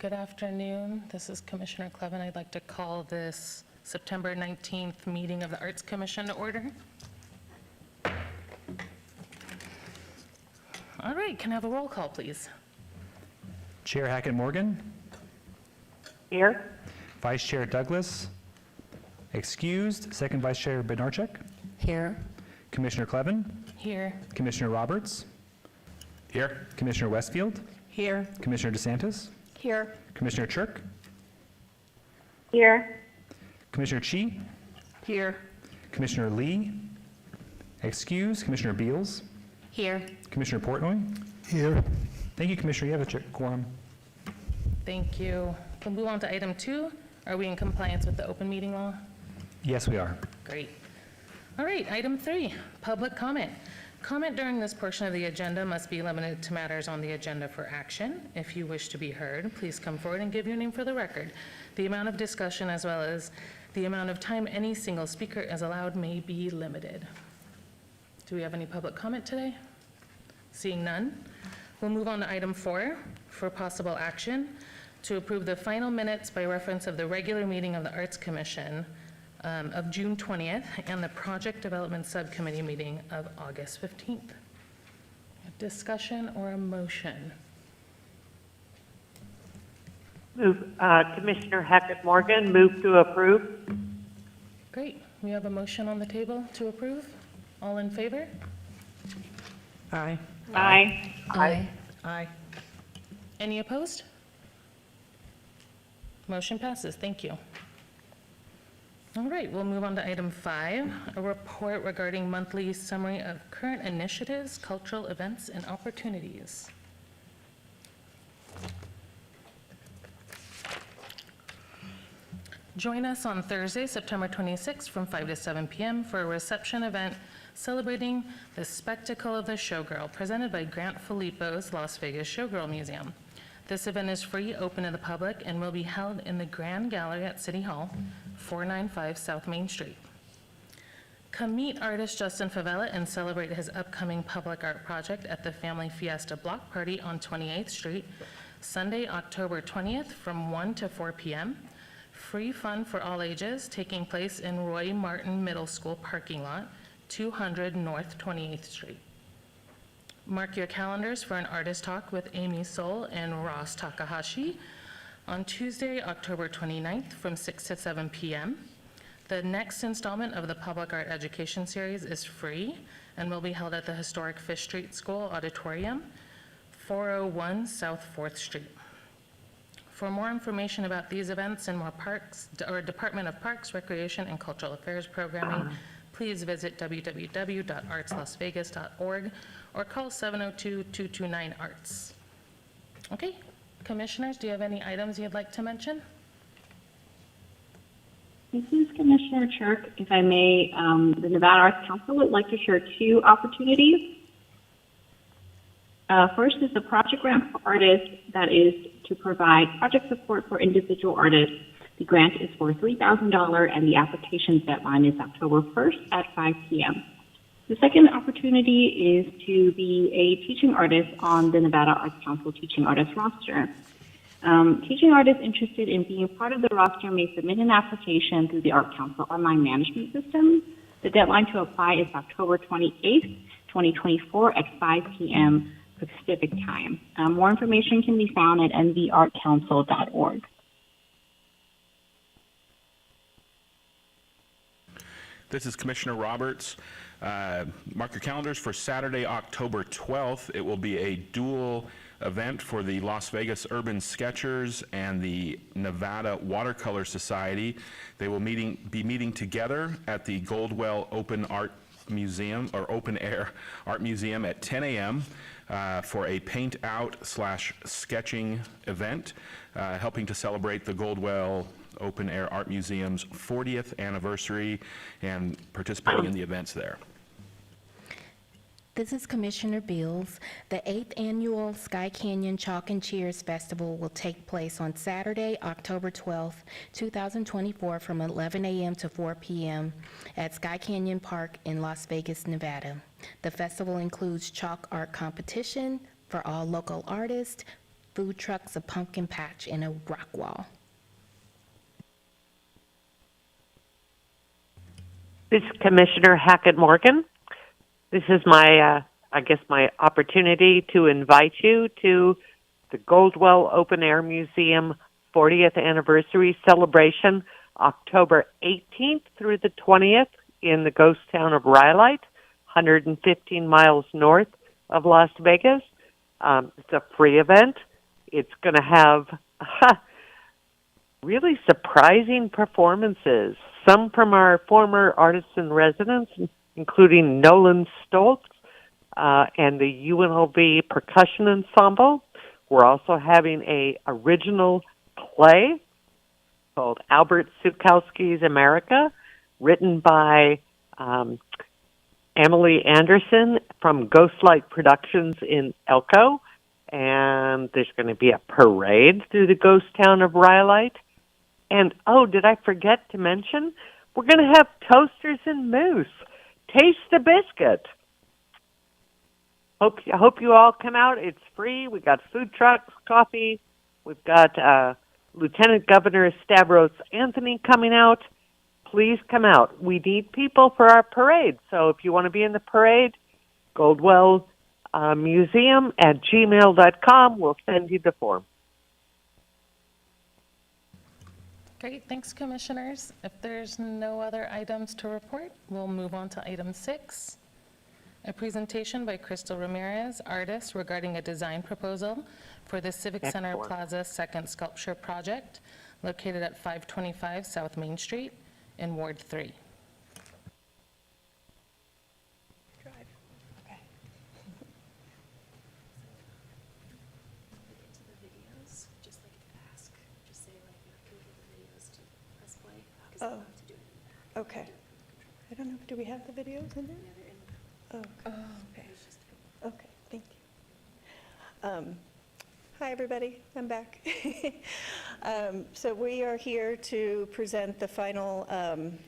Good afternoon. This is Commissioner Clevin. I'd like to call this September 19th meeting of the Arts Commission to order. All right, can I have a roll call, please? Chair Hackett-Morgan. Here. Vice Chair Douglas. Excused. Second Vice Chair Bednarczyk. Here. Commissioner Clevin. Here. Commissioner Roberts. Here. Commissioner Westfield. Here. Commissioner DeSantis. Here. Commissioner Chirk. Here. Commissioner Chi. Here. Commissioner Lee. Excused. Commissioner Beals. Here. Commissioner Portnoy. Here. Thank you, Commissioner. You have a quorum. Thank you. We'll move on to item 2. Are we in compliance with the open meeting law? Yes, we are. Great. All right, item 3, public comment. Comment during this portion of the agenda must be limited to matters on the agenda for action. If you wish to be heard, please come forward and give your name for the record. The amount of discussion as well as the amount of time any single speaker is allowed may be limited. Do we have any public comment today? Seeing none, we'll move on to item 4 for possible action to approve the final minutes by reference of the regular meeting of the Arts Commission of June 20th and the Project Development Subcommittee meeting of August 15th. A discussion or a motion? Commissioner Hackett-Morgan, move to approve. Great. We have a motion on the table to approve. All in favor? Aye. Aye. Aye. Aye. Any opposed? Motion passes. Thank you. All right, we'll move on to item 5, a report regarding monthly summary of current initiatives, cultural events, and opportunities. Join us on Thursday, September 26th from 5 to 7 p.m. for a reception event celebrating the spectacle of the showgirl presented by Grant Filippo's Las Vegas Showgirl Museum. This event is free, open to the public, and will be held in the Grand Gallery at City Hall, 495 South Main Street. Come meet artist Justin Favela and celebrate his upcoming public art project at the Family Fiesta Block Party on 28th Street, Sunday, October 20th from 1 to 4 p.m. Free fun for all ages, taking place in Roy Martin Middle School parking lot, 200 North 28th Street. Mark your calendars for an artist talk with Amy Soul and Ross Takahashi on Tuesday, October 29th from 6 to 7 p.m. The next installment of the Public Art Education Series is free and will be held at the historic Fish Street School Auditorium, 401 South 4th Street. For more information about these events and more parks or Department of Parks, Recreation, and Cultural Affairs programming, please visit www.artslasvegas.org or call 702-229-ARTS. Okay, commissioners, do you have any items you'd like to mention? This is Commissioner Chirk. If I may, the Nevada Arts Council would like to share 2 opportunities. First is the project grant for artists that is to provide project support for individual artists. The grant is for $3,000 and the application deadline is October 1st at 5 p.m. The second opportunity is to be a teaching artist on the Nevada Arts Council Teaching Artist roster. Teaching artists interested in being part of the roster may submit an application through the Art Council online management system. The deadline to apply is October 28th, 2024 at 5 p.m. Pacific time. More information can be found at nvartcouncil.org. This is Commissioner Roberts. Mark your calendars for Saturday, October 12th. It will be a dual event for the Las Vegas Urban Sketchers and the Nevada Watercolor Society. They will be meeting together at the Goldwell Open Art Museum, or Open Air Art Museum at 10 a.m. For a paint out / sketching event, helping to celebrate the Goldwell Open Air Art Museum's 40th anniversary and participating in the events there. This is Commissioner Beals. The 8th annual Sky Canyon Chalk and Cheers Festival will take place on Saturday, October 12th, 2024 from 11 a.m. to 4 p.m. at Sky Canyon Park in Las Vegas, Nevada. The festival includes chalk art competition for all local artists, food trucks, a pumpkin patch, and a rock wall. This is Commissioner Hackett Morgan. This is my opportunity to invite you to the Goldwell Open Air Museum 40th Anniversary Celebration, October 18th through the 20th in the ghost town of Rhyolite, 115 miles north of Las Vegas. It's a free event. It's going to have really surprising performances, some from our former artists in residence, including Nolan Stoltz and the UNLV Percussion Ensemble. We're also having a original play called Albert Sukowski's America, written by Emily Anderson from Ghostlight Productions in Elko. And there's going to be a parade through the ghost town of Rhyolite. And, oh, did I forget to mention? We're going to have toasters and mousse. Taste the biscuit. Hope you all come out. It's free. We got food trucks, coffee. We've got Lieutenant Governor Stavros Anthony coming out. Please come out. We need people for our parade. So if you want to be in the parade, Goldwell Museum at gmail.com. We'll send you the form. Great, thanks, Commissioners. If there's no other items to report, we'll move on to item 6. A presentation by Crystal Ramirez, artist, regarding a design proposal for the Civic Center Excellent. Plaza Second Sculpture Project located at 525 South Main Street in Ward 3. Oh, okay. I don't know, do we have the videos in there? Oh, okay. Okay, thank you. Hi, everybody, I'm back. So we are here to present the final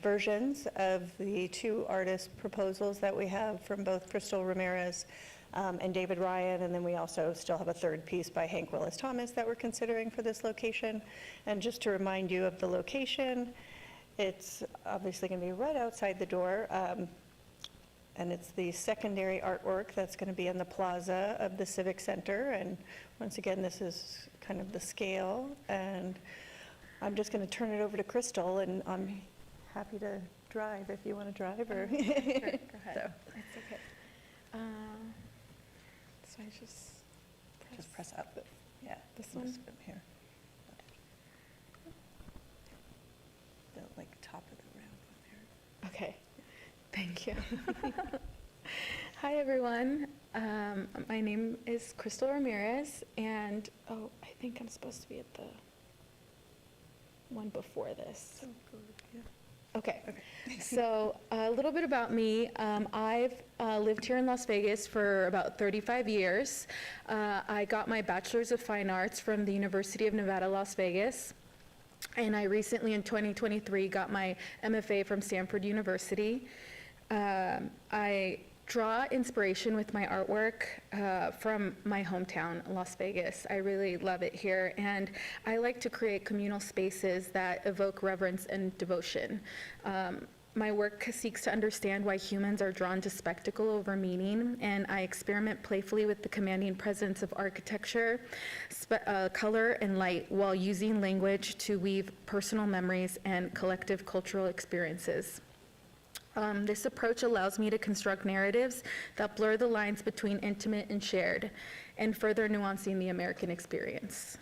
versions of the 2 artist proposals that we have from both Crystal Ramirez and David Ryan, and then we also still have a 3rd piece by Hank Willis Thomas that we're considering for this location. And just to remind you of the location, it's obviously going to be right outside the door, and it's the secondary artwork that's going to be in the plaza of the Civic Center. And once again, this is kind of the scale, and I'm just going to turn it over to Crystal, and I'm happy to drive if you want to drive, or... Go ahead. So. It's okay. So I just press up. Yeah, This one? here. The top of the round one there. Okay, thank you. Hi, everyone. My name is Crystal Ramirez, and, oh, I think I'm supposed to be at the one before this. Okay, so a little bit about me. I've lived here in Las Vegas for about 35 years. I got my Bachelor's of Fine Arts from the University of Nevada, Las Vegas. And I recently, in 2023, got my MFA from Stanford University. I draw inspiration with my artwork from my hometown, Las Vegas. I really love it here, and I like to create communal spaces that evoke reverence and devotion. My work seeks to understand why humans are drawn to spectacle over meaning, and I experiment playfully with the commanding presence of architecture, color, and light while using language to weave personal memories and collective cultural experiences. This approach allows me to construct narratives that blur the lines between intimate and shared, and further nuancing the American experience.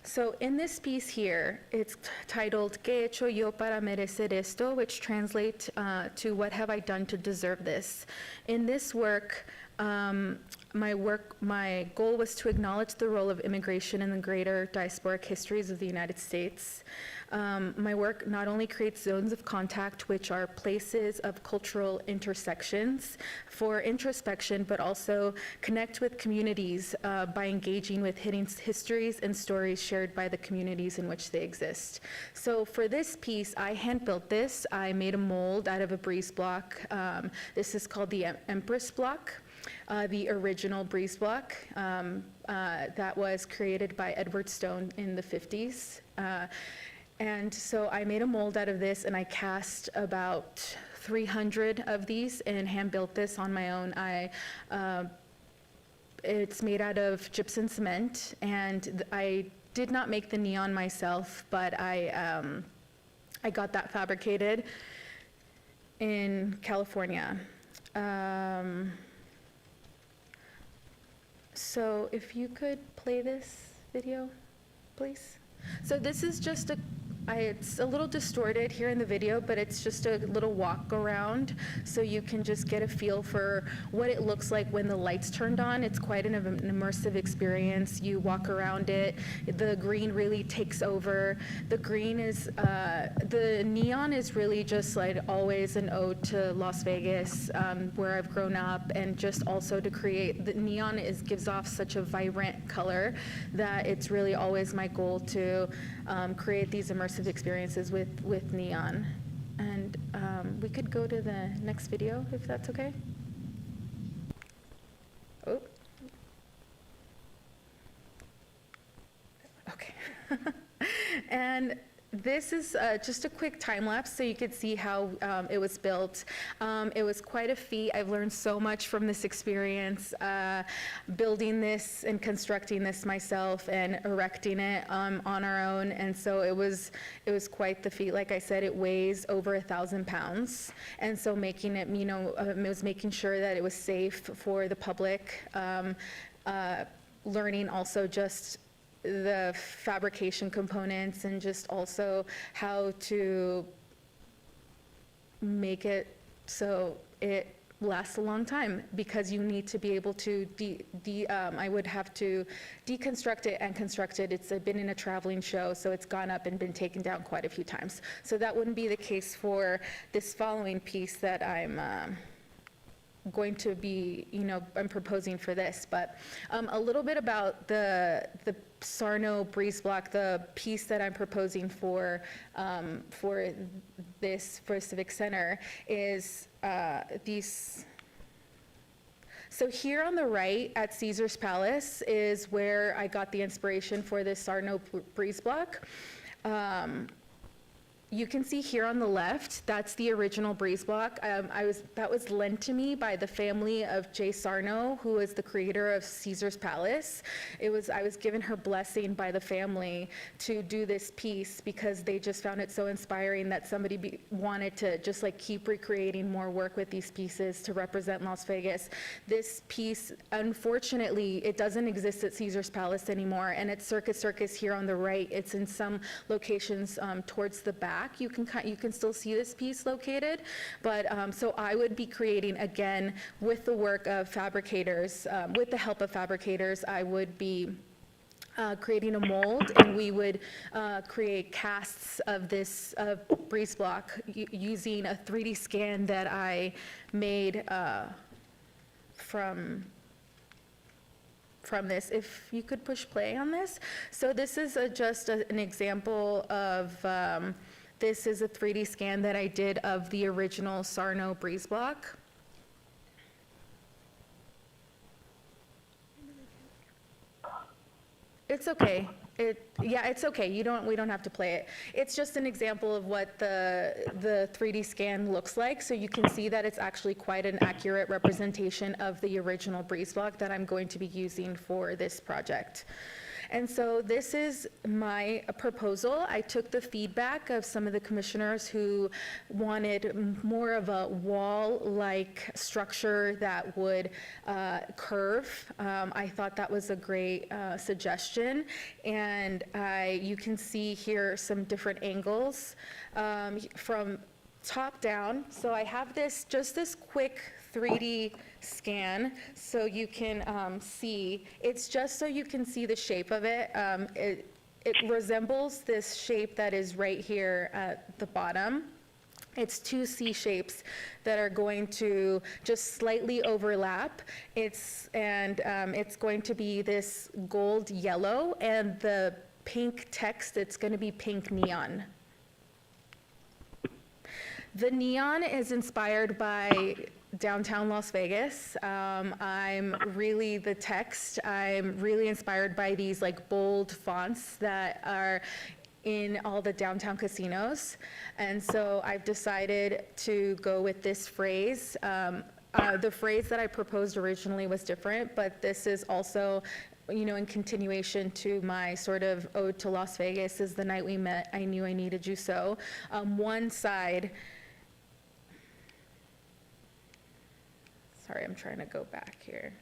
So in this piece here, it's titled "¿Qué he hecho yo para merecer esto?", which translates to "What have I done to deserve this?". In this work, my goal was to acknowledge the role of immigration in the greater diasporic histories of the United States. My work not only creates zones of contact, which are places of cultural intersections for introspection, but also connect with communities by engaging with hidden histories and stories shared by the communities in which they exist. So for this piece, I hand-built this. I made a mold out of a breeze block. This is called the Empress block. the original breeze block that was created by Edward Stone in the 50s. And so I made a mold out of this, and I cast about 300 of these and hand built this on my own. It's made out of gypsum cement, and I did not make the neon myself, but I got that fabricated in California. So if you could play this video, please. So this is just it's a little distorted here in the video, but it's just a little walk around, so you can just get a feel for what it looks like when the lights turned on. It's quite an immersive experience. You walk around it. The green really takes over. The green is, the neon is really just like always an ode to Las Vegas, where I've grown up, and just also to create, the neon gives off such a vibrant color that it's really always my goal to create these immersive experiences with neon. And we could go to the next video, if that's okay. Oh. Okay. And this is just a quick time lapse so you could see how it was built. It was quite a feat. I've learned so much from this experience, building this and constructing this myself and erecting it on our own. And so it was quite the feat. Like I said, it weighs over 1,000 pounds. And so making it, it was making sure that it was safe for the public, learning also just the fabrication components, and just also how to make it so it lasts a long time, because you need to be able to I would have to deconstruct it and construct it. It's been in a traveling show, so it's gone up and been taken down quite a few times. So that wouldn't be the case for this following piece that I'm going to be, I'm proposing for this. But a little bit about the Sarno breeze block, the piece that I'm proposing for Civic Center is these. So here on the right at Caesar's Palace is where I got the inspiration for this Sarno breeze block. You can see here on the left, that's the original breeze block. That was lent to me by the family of Jay Sarno, who is the creator of Caesar's Palace. I was given her blessing by the family to do this piece because they just found it so inspiring that somebody wanted to just like keep recreating more work with these pieces to represent Las Vegas. This piece, unfortunately, it doesn't exist at Caesar's Palace anymore, and it's Circus here on the right. It's in some locations towards the back. You can still see this piece located, but so I would be creating, again, with the work of fabricators, with the help of fabricators, I would be creating a mold, and we would create casts of this breeze block using a 3D scan that I made from this. If you could push play on this. So this is just an example of this is a 3D scan that I did of the original Sarno breeze block. It's okay. It's okay. We don't have to play it. It's just an example of what the 3D scan looks like, so you can see that it's actually quite an accurate representation of the original breeze block that I'm going to be using for this project. And so this is my proposal. I took the feedback of some of the commissioners who wanted more of a wall-like structure that would curve. I thought that was a great suggestion. And you can see here some different angles from top down. So I have just this quick 3D scan so you can see. It's just so you can see the shape of it. It resembles this shape that is right here at the bottom. It's two C shapes that are going to just slightly overlap. It's going to be this gold yellow, and the pink text, it's going to be pink neon. The neon is inspired by downtown Las Vegas. I'm really the text. I'm really inspired by these like bold fonts that are in all the downtown casinos. And so I've decided to go with this phrase. The phrase that I proposed originally was different, but this is also, you know, in continuation to my sort of ode to Las Vegas, is the night we met, I knew I needed you so. One side, sorry, I'm trying to go back here.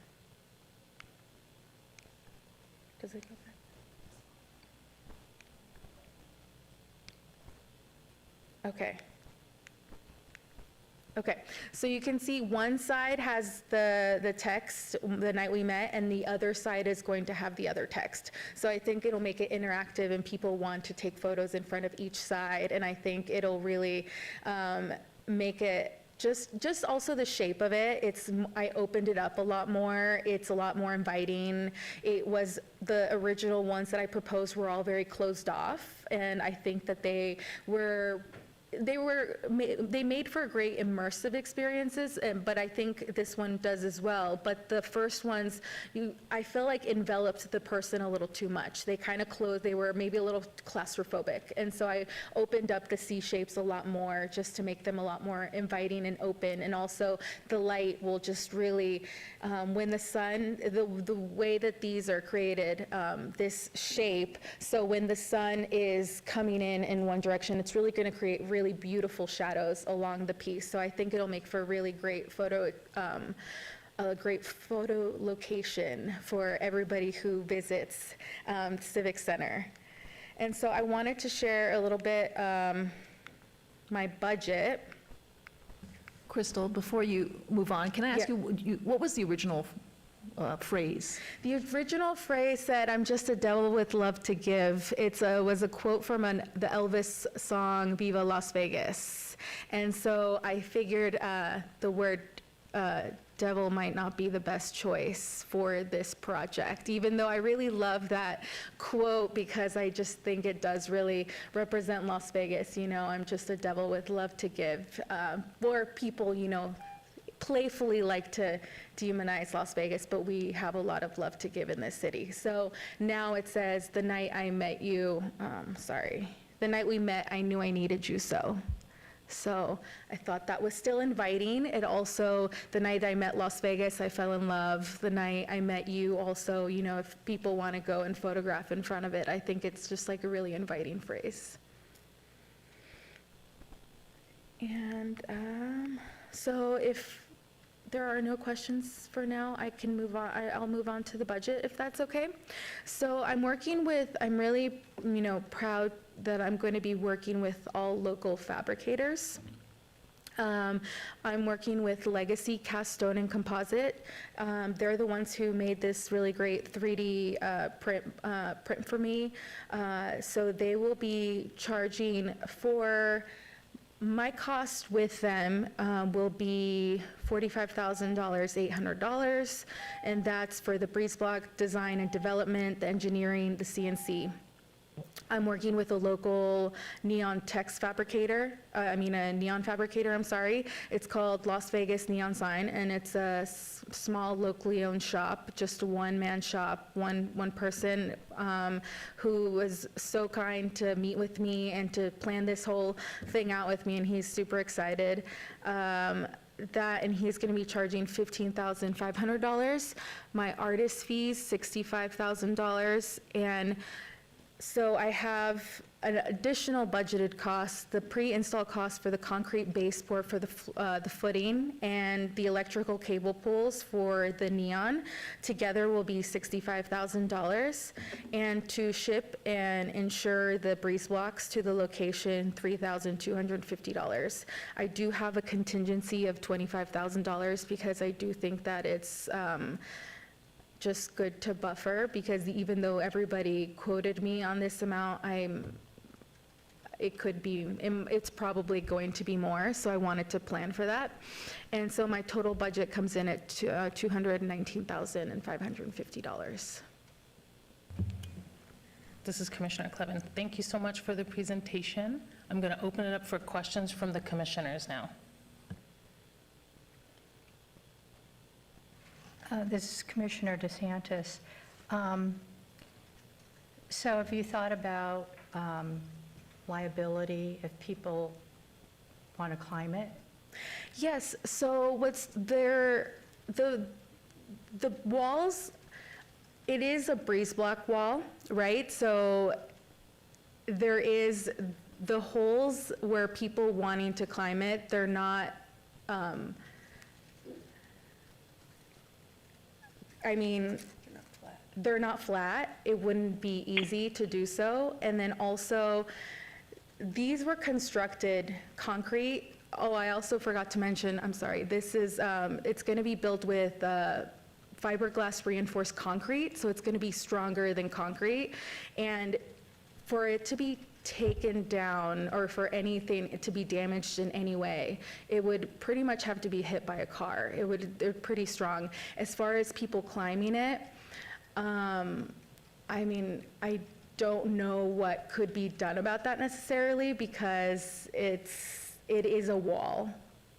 Does it go back? Okay. Okay, so you can see one side has the text, the night we met, and the other side is going to have the other text. So I think it'll make it interactive and people want to take photos in front of each side, and I think it'll really make it just also the shape of it. I opened it up a lot more. It's a lot more inviting. It was the original ones that I proposed were all very closed off, and I think that they made for great immersive experiences, but I think this one does as well. But the first ones, I feel like enveloped the person a little too much. They kind of closed, they were maybe a little claustrophobic. And so I opened up the C shapes a lot more just to make them a lot more inviting and open. And also the light will just really, when the sun, the way that these are created, this shape, so when the sun is coming in one direction, it's really gonna create really beautiful shadows along the piece. So I think it'll make for a really great a great photo location for everybody who visits Civic Center. And so I wanted to share a little bit my budget. Crystal, before you move on, can I ask Yeah. you, what was the original phrase? The original phrase said, "I'm just a devil with love to give." It was a quote from the Elvis song, Viva Las Vegas. And so I figured the word devil might not be the best choice for this project, even though I really love that quote because I just think it does really represent Las Vegas. You know, I'm just a devil with love to give. Or people, you know, playfully like to demonize Las Vegas, but we have a lot of love to give in this city. So now it says, the night I met you, the night we met, I knew I needed you so. So I thought that was still inviting. It also, the night I met Las Vegas, I fell in love. The night I met you also, you know, if people want to go and photograph in front of it, I think it's just like a really inviting phrase. And so if there are no questions for now, I can move on. I'll move on to the budget if that's okay. So I'm really, you know, proud that I'm going to be working with all local fabricators. I'm working with Legacy Cast Stone and Composite. They're the ones who made this really great 3D print for me. So they will be charging for my cost with them will be $45,000, $800, and that's for the breeze block design and development, the engineering, the CNC. I'm working with a local neon fabricator, I'm sorry. It's called Las Vegas Neon Sign, and it's a small locally owned shop, just a one-man shop, one person who was so kind to meet with me and to plan this whole thing out with me, and he's super excited. And he's going to be charging $15,500. My artist fees, $65,000, and so I have an additional budgeted cost, the pre-install cost for the concrete baseboard for the footing and the electrical cable pulls for the neon together will be $65,000. And to ship and insure the breeze blocks to the location, $3,250. I do have a contingency of $25,000 because I do think that it's just good to buffer, because even though everybody quoted me on this amount, it's probably going to be more, so I wanted to plan for that. And so my total budget comes in at $219,550. This is Commissioner Clevin. Thank you so much for the presentation. I'm going to open it up for questions from the commissioners now. This is Commissioner DeSantis. So have you thought about liability if people want to climb it? Yes, so what's there, the walls, it is a breeze block wall, right? So there is the holes where people wanting to climb it, they're not, I mean, they're not flat. It wouldn't be easy to do so. And then also, these were constructed concrete. Oh, I also forgot to mention, I'm sorry, this is, it's going to be built with fiberglass reinforced concrete, so it's going to be stronger than concrete. And for it to be taken down or for anything to be damaged in any way, it would pretty much have to be hit by a car. They're pretty strong. As far as people climbing it, I mean, I don't know what could be done about that necessarily because it is a wall.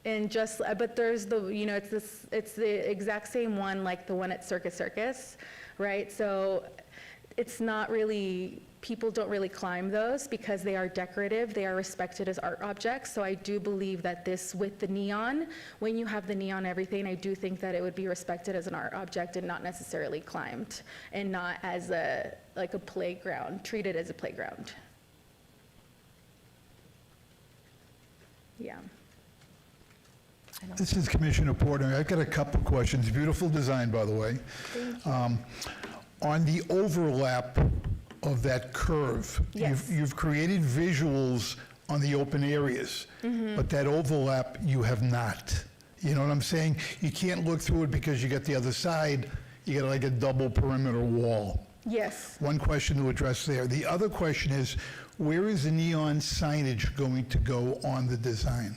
And just, but there's the, you know, it's the exact same one like the one at Circus, right? So it's not really, people don't really climb those because they are decorative, they are respected as art objects. So I do believe that this, with the neon, when you have the neon everything, I do think that it would be respected as an art object and not necessarily climbed, and not as like a playground, treated as a playground. Yeah. This is Commissioner Porter. I've got a couple questions. Beautiful design, by the way. On the overlap of that curve, Yes. you've created visuals on the open areas, but that overlap you have not. You know what I'm saying? You can't look through it because you got the other side, you got like a double perimeter wall. Yes. One question to address there. The other question is, where is the neon signage going to go on the design?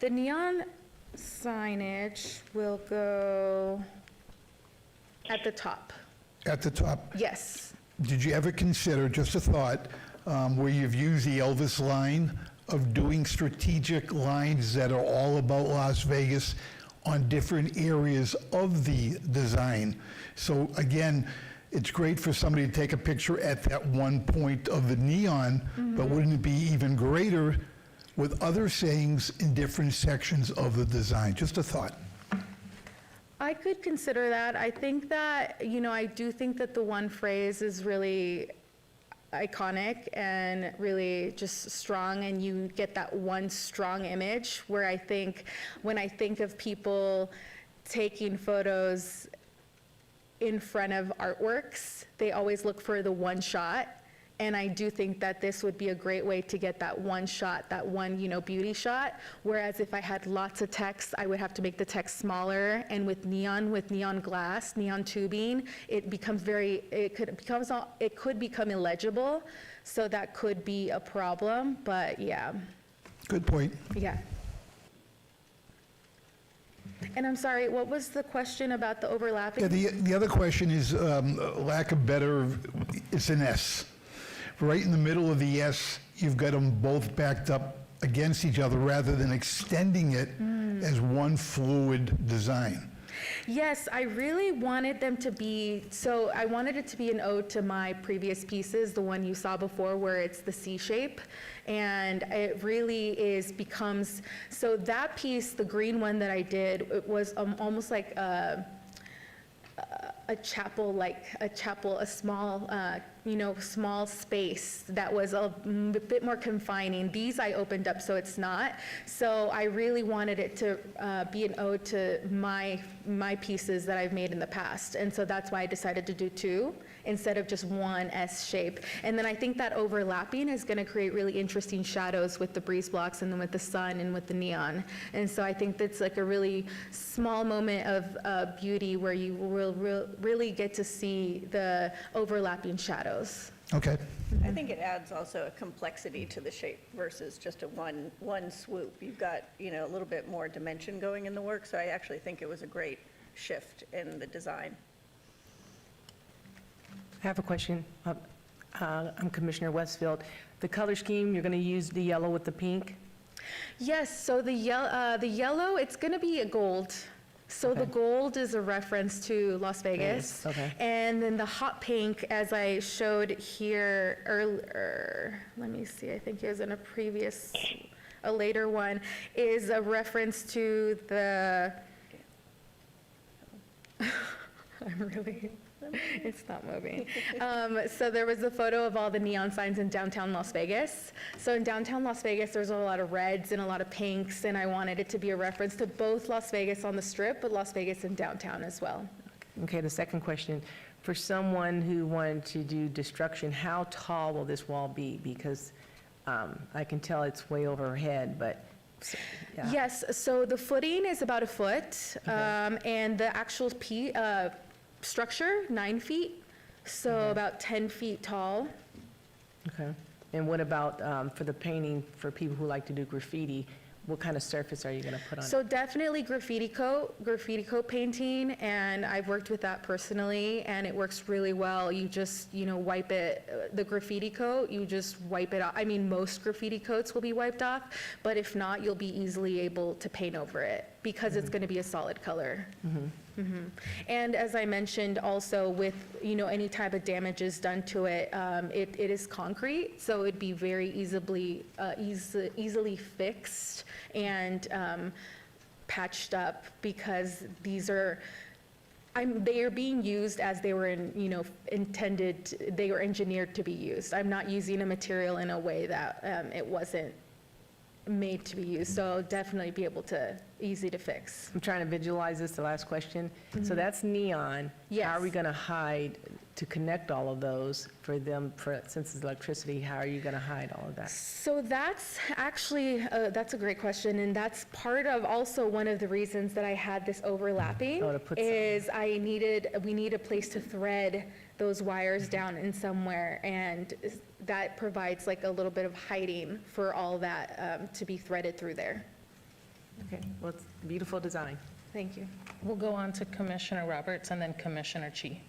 The neon signage will go at the top. At the top? Yes. Did you ever consider, just a thought, where you've used the Elvis line of doing strategic lines that are all about Las Vegas on different areas of the design? So again, it's great for somebody to take a picture at that one point of the neon, but wouldn't it be even greater with other sayings in different sections of the design? Just a thought. I could consider that. I think that, you know, I do think that the one phrase is really iconic and really just strong, and you get that one strong image where I think, when I think of people taking photos in front of artworks, they always look for the one shot. And I do think that this would be a great way to get that one shot, that one, you know, beauty shot. Whereas if I had lots of text, I would have to make the text smaller. And with neon glass, neon tubing, it could become illegible. So that could be a problem. But yeah. Good point. Yeah. And I'm sorry, what was the question about the overlapping? Yeah, the other question is, lack of better, it's an S. Right in the middle of the S, you've got them both backed up against each other rather than extending it as one fluid design. Yes, I really wanted them to be, so I wanted it to be an ode to my previous pieces, the one you saw before where it's the C shape. And it really becomes, so that piece, the green one that I did, it was almost like a chapel, a small, small space that was a bit more confining. These I opened up so it's not. So I really wanted it to be an ode to my pieces that I've made in the past. And so that's why I decided to do two instead of just one S shape. And then I think that overlapping is going to create really interesting shadows with the breeze blocks and then with the sun and with the neon. And so I think that's like a really small moment of beauty where you will really get to see the overlapping shadows. Okay. I think it adds also a complexity to the shape versus just a one swoop. You've got, a little bit more dimension going in the work, so I actually think it was a great shift in the design. I have a question. I'm Commissioner Westfield. The color scheme, you're going to use the yellow with the pink? Yes, so the yellow, it's going to be a gold. So the gold is a reference to Las Vegas. Okay. And then the hot pink, as I showed here earlier, let me see, I think it was in a later one, is a reference to the, it's not moving. So there was a photo of all the neon signs in downtown Las Vegas. So in downtown Las Vegas, there's a lot of reds and a lot of pinks, and I wanted it to be a reference to both Las Vegas on the Strip, but Las Vegas in downtown as well. Okay, the second question, for someone who wanted to do destruction, how tall will this wall be? Because I can tell it's way overhead, but, yeah. Yes, so the footing is about a foot, and the actual structure, 9 feet, so about 10 feet tall. Okay. And what about for the painting, for people who like to do graffiti, what kind of surface are you going to put on it? So definitely graffiti coat painting, and I've worked with that personally, and it works really well. You just, wipe it, the graffiti coat, you just wipe it off. I mean, most graffiti coats will be wiped off, but if not, you'll be easily able to paint over it because it's going to be a solid color. And as I mentioned also with, any type of damages done to it, it is concrete, so it'd be very easily fixed and patched up because they are being used as they were they were engineered to be used. I'm not using a material in a way that it wasn't made to be used, so definitely be able to, easy to fix. I'm trying to visualize this, the last question. So that's neon. Yes. How are we going to hide, to connect all of those for them, since it's electricity, how are you going to hide all of that? So that's actually, that's a great question, and that's part of also one of the reasons that I had this overlapping, Oh, to put is we need a place to thread those wires down in somewhere, and that provides like a little bit of hiding for all that to be threaded through there. Okay, well, it's a beautiful design. Thank you. We'll go on to Commissioner Roberts and then Commissioner Chi.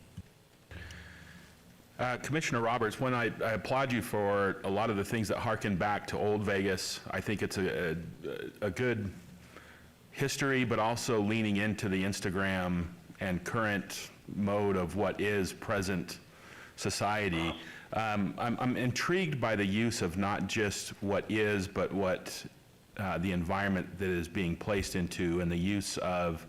Commissioner Roberts, when I applaud you for a lot of the things that harken back to old Vegas. I think it's a good history, but also leaning into the Instagram and current mode of what is present society. I'm intrigued by the use of not just what is, but what the environment that is being placed into, and the use of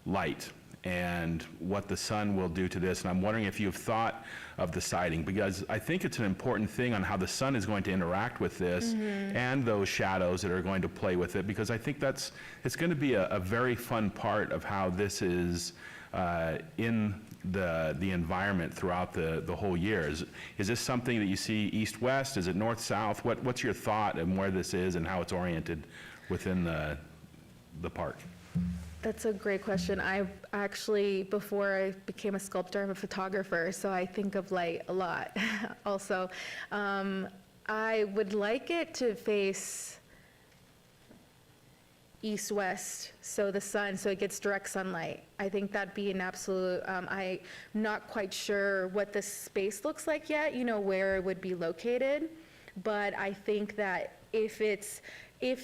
light and what the sun will do to this. And I'm wondering if you've thought of the siding, because I think it's an important thing on how the sun is going to interact with this and those shadows that are going to play with it, because I think it's going to be a very fun part of how this is in the environment throughout the whole year. Is this something that you see east-west? Is it north-south? What's your thought on where this is and how it's oriented within the park? That's a great question. I actually, before I became a sculptor, I'm a photographer, so I think of light a lot also. I would like it to face east-west, so the sun, so it gets direct sunlight. I think that'd be an absolute, I'm not quite sure what the space looks like yet, where it would be located, but I think that if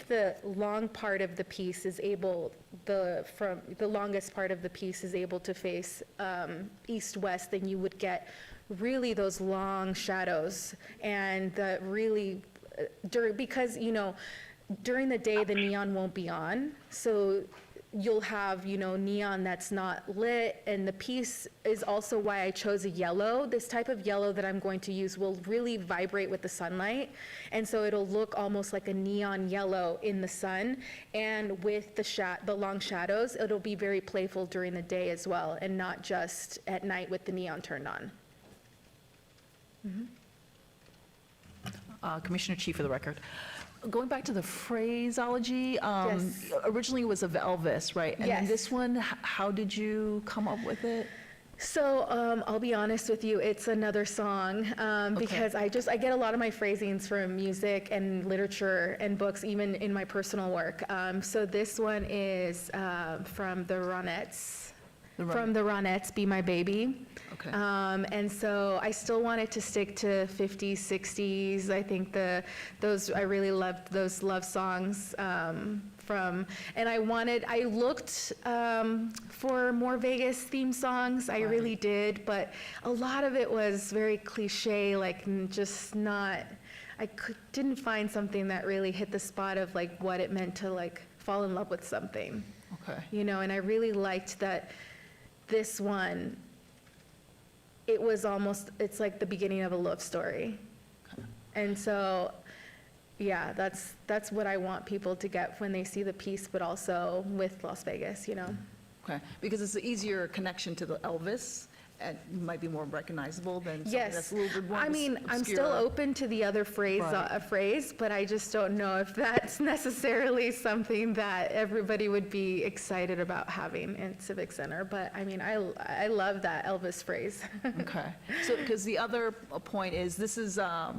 the long part of the piece is able, the longest part of the piece is able to face east-west, then you would get really those long shadows, and because, during the day, the neon won't be on, so you'll have, neon that's not lit, and the piece is also why I chose a yellow. This type of yellow that I'm going to use will really vibrate with the sunlight, and so it'll look almost like a neon yellow in the sun, and with the long shadows, it'll be very playful during the day as well, and not just at night with the neon turned on. Commissioner Chi, for the record. Going back to the phraseology, Yes. originally it was of Elvis, right? And then Yes. this one, how did you come up with it? So I'll be honest with you, it's another song because I get a lot of my phrasings from music and literature and books, even in my personal work. So this one is from the Ronettes. From the Ronettes, Be My Baby. Okay. And so I still wanted to stick to 50s, 60s. I think I really loved those love songs from, and I looked for more Vegas theme songs, I really did, but a lot of it was very cliche, like just not, didn't find something that really hit the spot of like what it meant to like fall in love with something. Okay. You know, and I really liked that this one, it was almost, it's like the beginning of a love story. And so, yeah, that's what I want people to get when they see the piece, but also with Las Vegas, you know? Okay, because it's an easier connection to the Elvis, and might be more recognizable than something Yes. that's a little bit more I mean, I'm still obscure. open to the other phrase, but I just don't know if that's necessarily something that everybody would be excited about having in Civic Center. But I mean, I love that Elvis phrase. Okay, so, because the other point is, this is a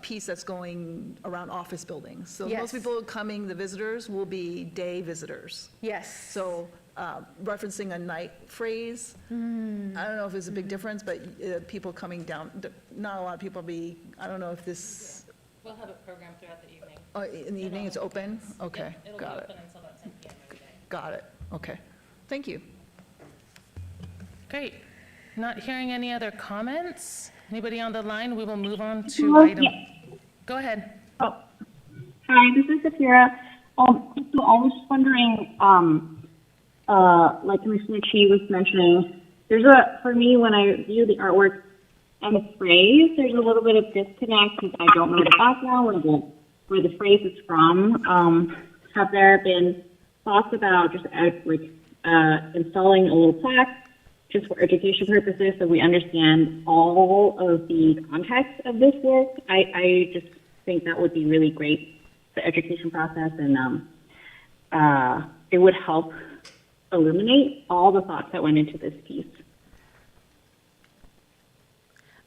piece that's going around office buildings. So Yes. most people coming, the visitors, will be day visitors. Yes. So referencing a night phrase, I don't know if it's a big difference, but people coming down, not a lot of people I don't know if this, We'll have it programmed throughout the evening. in the evening it's open? Okay, It'll be got it, open until about 10 p.m. every day. got it, okay. Thank you. Great. Not hearing any other comments? Anybody on the line? We will move on to item. Go ahead. Oh, hi, this is Safira. So I was just wondering, like Commissioner Chi was mentioning, for me, when I view the artwork and the phrase, there's a little bit of disconnect because I don't know the background where the phrase is from. Have there been thoughts about just installing a little plaque just for education purposes so we understand all of the context of this work? I just think that would be really great, the education process, and it would help illuminate all the thoughts that went into this piece.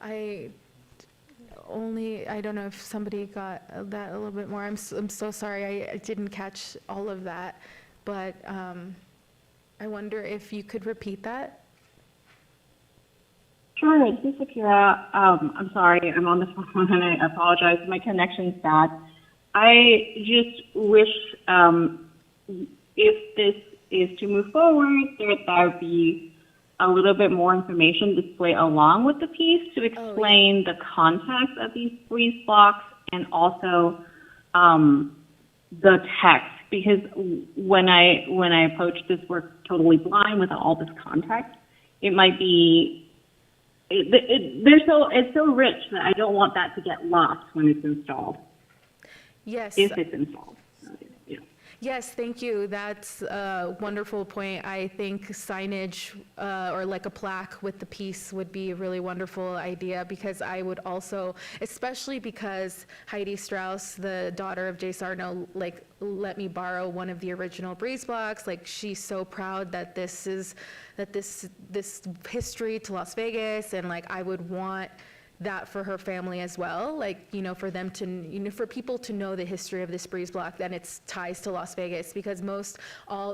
I don't know if somebody got that a little bit more. I'm so sorry, I didn't catch all of that, but I wonder if you could repeat that? Sure, this is Akira. I'm sorry, I'm on the phone and I apologize. My connection's bad. I just wish if this is to move forward, there would be a little bit more information displayed along with the piece to explain the context of these breeze blocks and also the text. Because when I approach this work totally blind without all this context, it might be it's so rich that I don't want that to get lost when it's installed. Yes. If it's installed. Yeah. Yes, thank you. That's a wonderful point. I think signage or like a plaque with the piece would be a really wonderful idea, because I would also, especially because Heidi Strauss, the daughter of Jay Sarno, like let me borrow one of the original breeze blocks. Like she's so proud that this history to Las Vegas, and like I would want that for her family as well, like, you know, for them to, you know, for people to know the history of this breeze block, and its ties to Las Vegas, because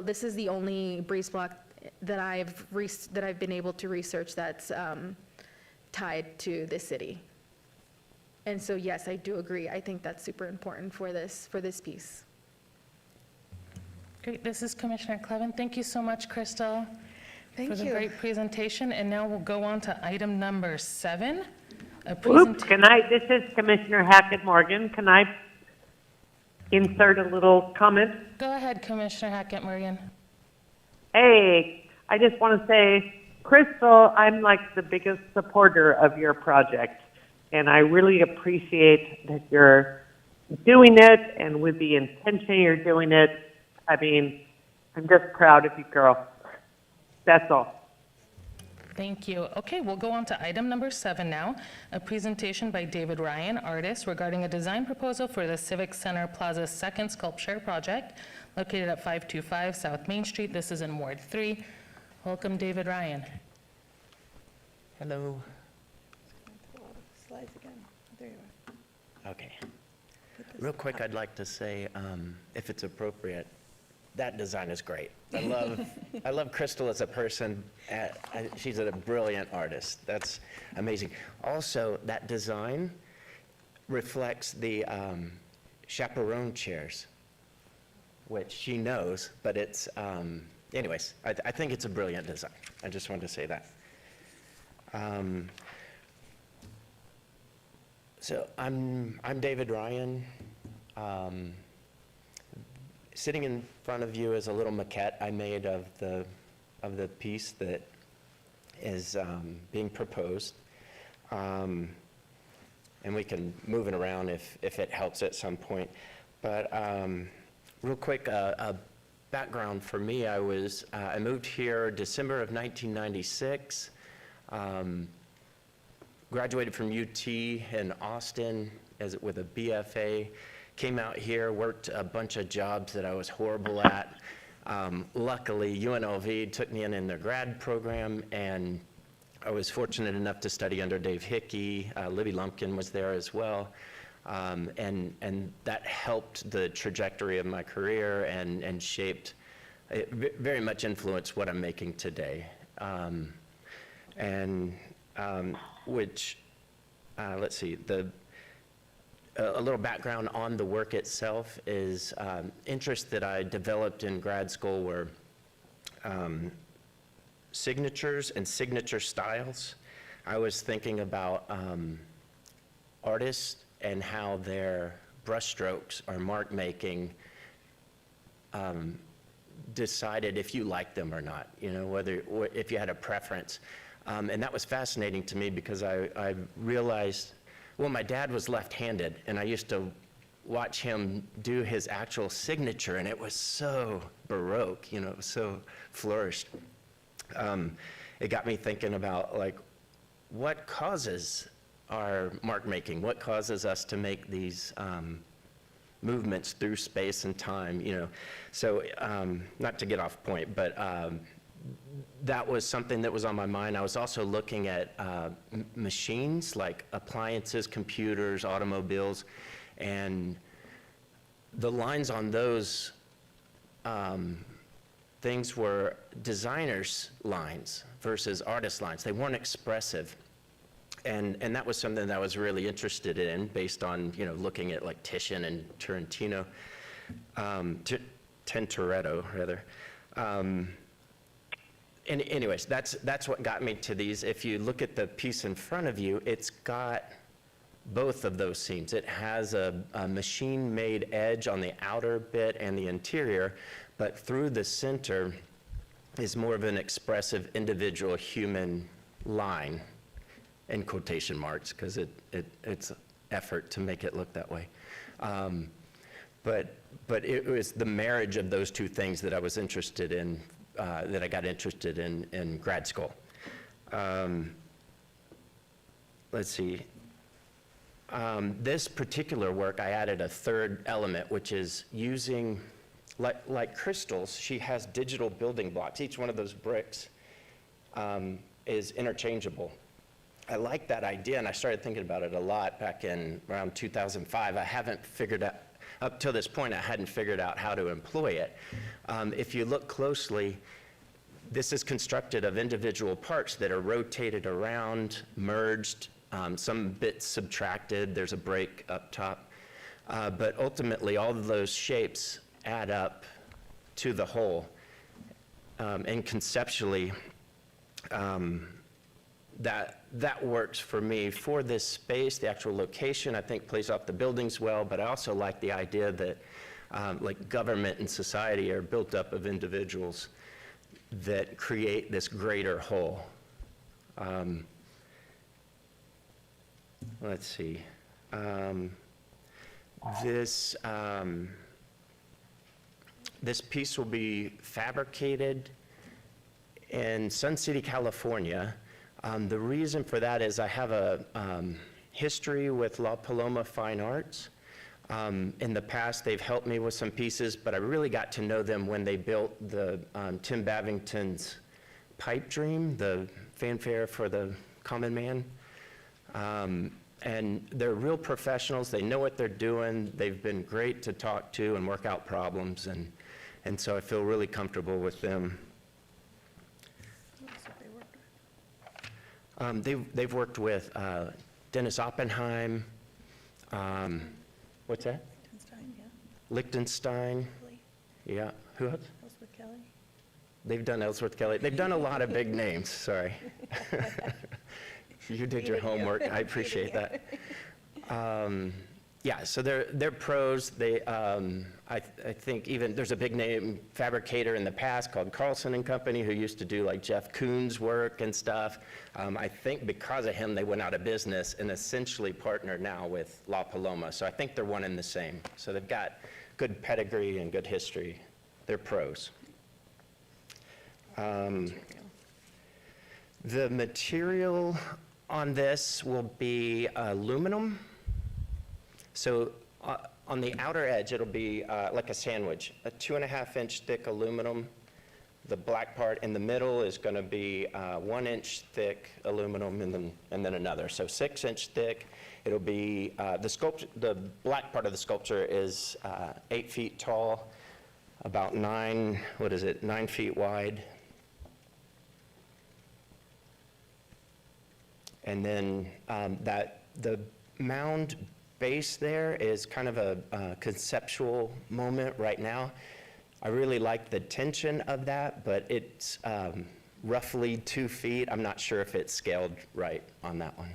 this is the only breeze block that I've been able to research that's tied to this city. And so, yes, I do agree. I think that's super important for this piece. Great. This is Commissioner Clevin. Thank you so much, Crystal, for the great presentation. And now we'll go on to item number 7. This is Commissioner Hackett Morgan. Can I insert a little comment? Go ahead, Commissioner Hackett Morgan. Hey, I just want to say, Crystal, I'm like the biggest supporter of your project, and I really appreciate that you're doing it and with the intention you're doing it. I mean, I'm just proud of you, girl. That's all. Thank you. Okay, we'll go on to item number 7 now, a presentation by David Ryan, artist, regarding a design proposal for the Civic Center Plaza's second sculpture project located at 525 South Main Street. This is in Ward 3. Welcome, David Ryan. Hello. Slides again. There you are. Okay. Real quick, I'd like to say, if it's appropriate, that design is great. I love Crystal as a person. She's a brilliant artist. That's amazing. Also, that design reflects the chaperone chairs. which she knows, but it's, anyways, I think it's a brilliant design. I just wanted to say that. So I'm David Ryan. Sitting in front of you is a little maquette I made of the piece that is being proposed. And we can move it around if it helps at some point. But real quick, a background for me, I moved here December of 1996. Graduated from UT in Austin with a BFA. Came out here, worked a bunch of jobs that I was horrible at. Luckily, UNLV took me in their grad program, and I was fortunate enough to study under Dave Hickey. Libby Lumpkin was there as well. And that helped the trajectory of my career and shaped, it very much influenced what I'm making today. Let's see, a little background on the work itself is interest that I developed in grad school were signatures and signature styles. I was thinking about artists and how their brushstrokes or mark making decided if you liked them or not, if you had a preference. And that was fascinating to me because I realized, well, my dad was left-handed, and I used to watch him do his actual signature, and it was so Baroque, it was so flourished. It got me thinking about, like, what causes our mark making? What causes us to make these movements through space and time, So, not to get off point, but that was something that was on my mind. I was also looking at machines like appliances, computers, automobiles, and the lines on those things were designers' lines versus artist lines. They weren't expressive. And that was something that I was really interested in based on, looking at like Titian and Tintoretto, rather. And anyways, that's what got me to these. If you look at the piece in front of you, it's got both of those scenes. It has a machine-made edge on the outer bit and the interior, but through the center is more of an expressive individual human line, in quotation marks, because it's effort to make it look that way. But it was the marriage of those two things that I was interested in, that I got interested in grad school. Let's see. This particular work, I added a third element, which is using, like crystals, she has digital building blocks. Each one of those bricks is interchangeable. I like that idea, and I started thinking about it a lot back in around 2005. I haven't figured out, up till this point, I hadn't figured out how to employ it. If you look closely, this is constructed of individual parts that are rotated around, merged, some bits subtracted, there's a break up top. But ultimately, all of those shapes add up to the whole. And conceptually, that works for me. For this space, the actual location, I think, plays off the buildings well, but I also like the idea that like government and society are built up of individuals that create this greater whole. Let's see. This piece will be fabricated in Sun City, California. The reason for that is I have a history with La Paloma Fine Arts. In the past, they've helped me with some pieces, but I really got to know them when they built the Tim Bavington's Pipe Dream, the fanfare for the common man. And they're real professionals. They know what they're doing. They've been great to talk to and work out problems, and so I feel really comfortable with them. They've worked with Dennis Oppenheim. What's that? Liechtenstein, yeah. Liechtenstein. Yeah, who else? Elizabeth Kelly? They've done Ellsworth Kelly. They've done a lot of big names, sorry. You did your homework, I appreciate that. Yeah, so they're pros. They, I think even, there's a big name fabricator in the past called Carlson and Company who used to do like Jeff Koons work and stuff. I think because of him, they went out of business and essentially partnered now with La Paloma. So I think they're one and the same. So they've got good pedigree and good history. They're pros. The material on this will be aluminum. So on the outer edge, it'll be like a sandwich, a 2.5-inch thick aluminum. The black part in the middle is going to be 1-inch thick aluminum, and then another. So 6-inch thick. It'll be the black part of the sculpture is 8 feet tall, about 9 feet wide. And then the mound base there is kind of a conceptual moment right now. I really like the tension of that, but it's roughly 2 feet. I'm not sure if it's scaled right on that one.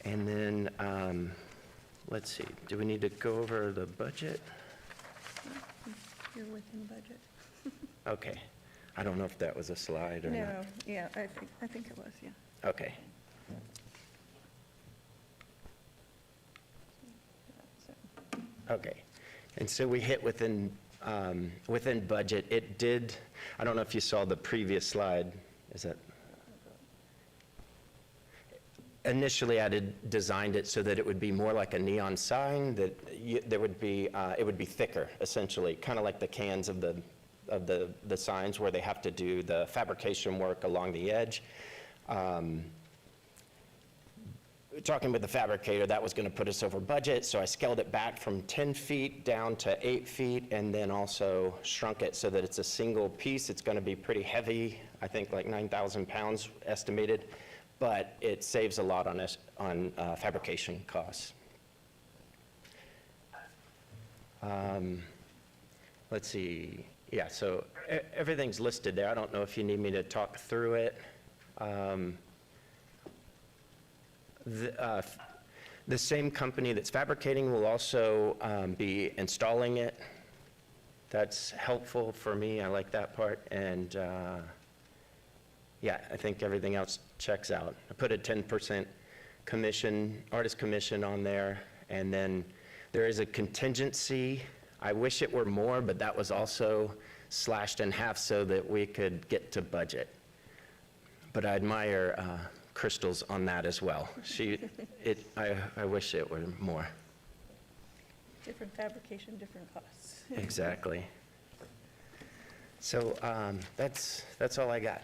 And then, let's see, do we need to go over the budget? You're within budget. Okay. I don't know if that was a slide or not. No, yeah, I think it was, yeah. Okay. Okay. And so we hit within budget. It did, I don't know if you saw the previous slide. Is that? Initially, I had designed it so that it would be more like a neon sign, that it would be thicker, essentially, kind of like the cans of the signs where they have to do the fabrication work along the edge. Talking with the fabricator, that was going to put us over budget, so I scaled it back from 10 feet down to 8 feet, and then also shrunk it so that it's a single piece. It's going to be pretty heavy, I think like 9,000 pounds estimated, but it saves a lot on fabrication costs. Let's see. Yeah, so everything's listed there. I don't know if you need me to talk through it. The same company that's fabricating will also be installing it. That's helpful for me. I like that part. And yeah, I think everything else checks out. I put a 10% commission, artist commission on there. And then there is a contingency. I wish it were more, but that was also slashed in half so that we could get to budget. But I admire Crystal's on that as well. I wish it were more. Different fabrication, different costs. Exactly. So that's all I got.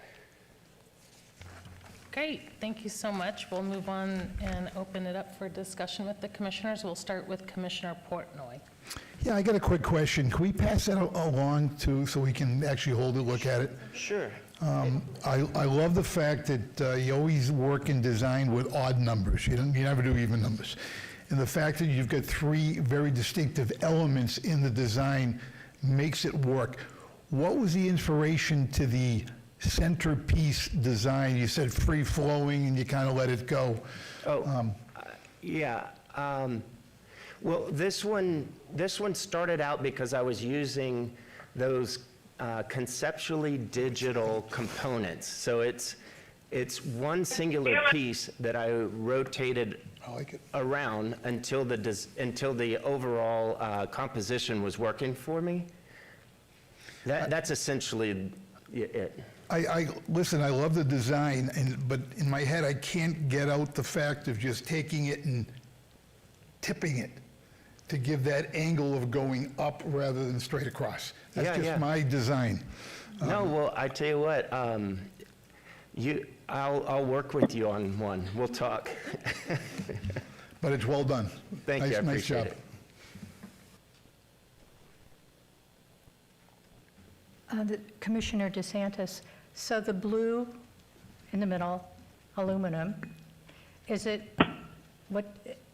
Great, thank you so much. We'll move on and open it up for discussion with the commissioners. We'll start with Commissioner Portnoy. Yeah, I got a quick question. Can we pass that along too, so we can actually hold a look at it? Sure. I love the fact that you always work in design with odd numbers. You never do even numbers. And the fact that you've got 3 very distinctive elements in the design makes it work. What was the inspiration to the centerpiece design? You said free-flowing and you kind of let it go. Yeah. Well, this one started out because I was using those conceptually digital components. So it's one singular piece that I rotated around until the overall composition was working for me. That's essentially it. Listen, I love the design, but in my head, I can't get out the fact of just taking it and tipping it to give that angle of going up rather than straight across. That's just my design. No, well, I tell you what, I'll work with you on one. We'll talk. But it's well done. Thank you, I nice appreciate job. it. Commissioner DeSantis, so the blue in the middle, aluminum, is it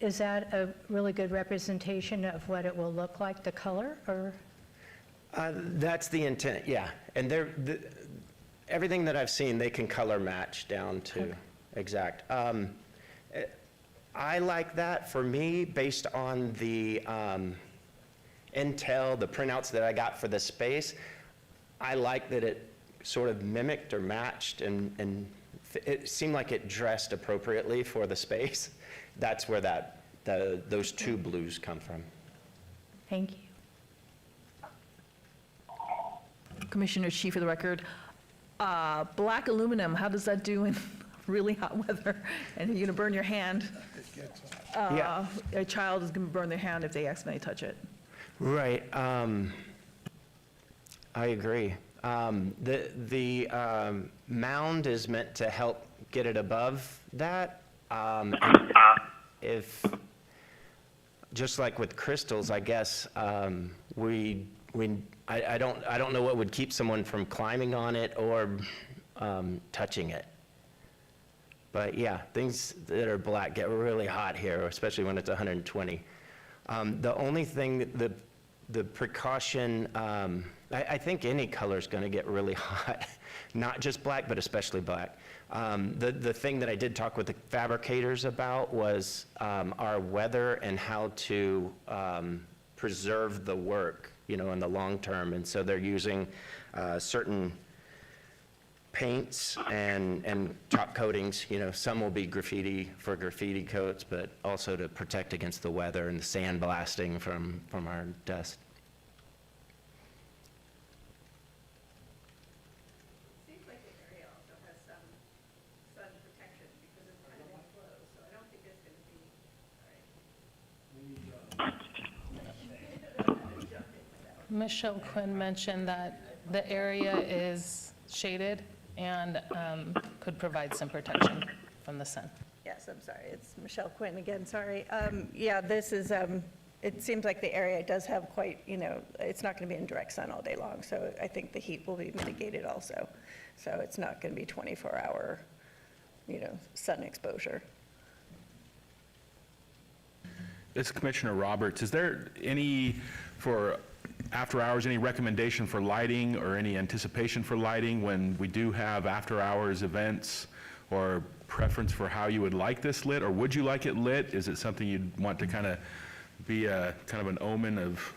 Is that a really good representation of what it will look like, the color, or? That's the intent, yeah. And everything that I've seen, they can color match down to exact. I like that for me, based on the intel, the printouts that I got for the space. I like that it sort of mimicked or matched, and it seemed like it dressed appropriately for the space. That's where those two blues come from. Thank you. Commissioner Shi, for the record, black aluminum, how does that do in really hot weather? And you're going to burn your hand. Yeah. A child is going to burn their hand if they accidentally touch it. Right. I agree. The mound is meant to help get it above that. If, just like with crystals, I guess, I don't know what would keep someone from climbing on it or touching it. But yeah, things that are black get really hot here, especially when it's 120. The only thing, the precaution, I think any color is going to get really hot, not just black, but especially black. The thing that I did talk with the fabricators about was our weather and how to preserve the work, in the long term. And so they're using certain paints and top coatings. Some will be graffiti for graffiti coats, but also to protect against the weather and the sand blasting from our dust. Seems like the area also has some sun protection because it's kind of enclosed, so I don't think it's going to be, Michelle Quinn mentioned that the area is shaded and could provide some protection from the sun. Yes, I'm sorry, it's Michelle Quinn again, sorry. Yeah, this is, it seems like the area does have quite, it's not going to be in direct sun all day long, so I think the heat will be mitigated also. So it's not going to be 24-hour, sun exposure. This is Commissioner Roberts. Is there any, for after hours, any recommendation for lighting or any anticipation for lighting when we do have after hours events, or preference for how you would like this lit, or would you like it lit? Is it something you'd want to kind of be a kind of an omen of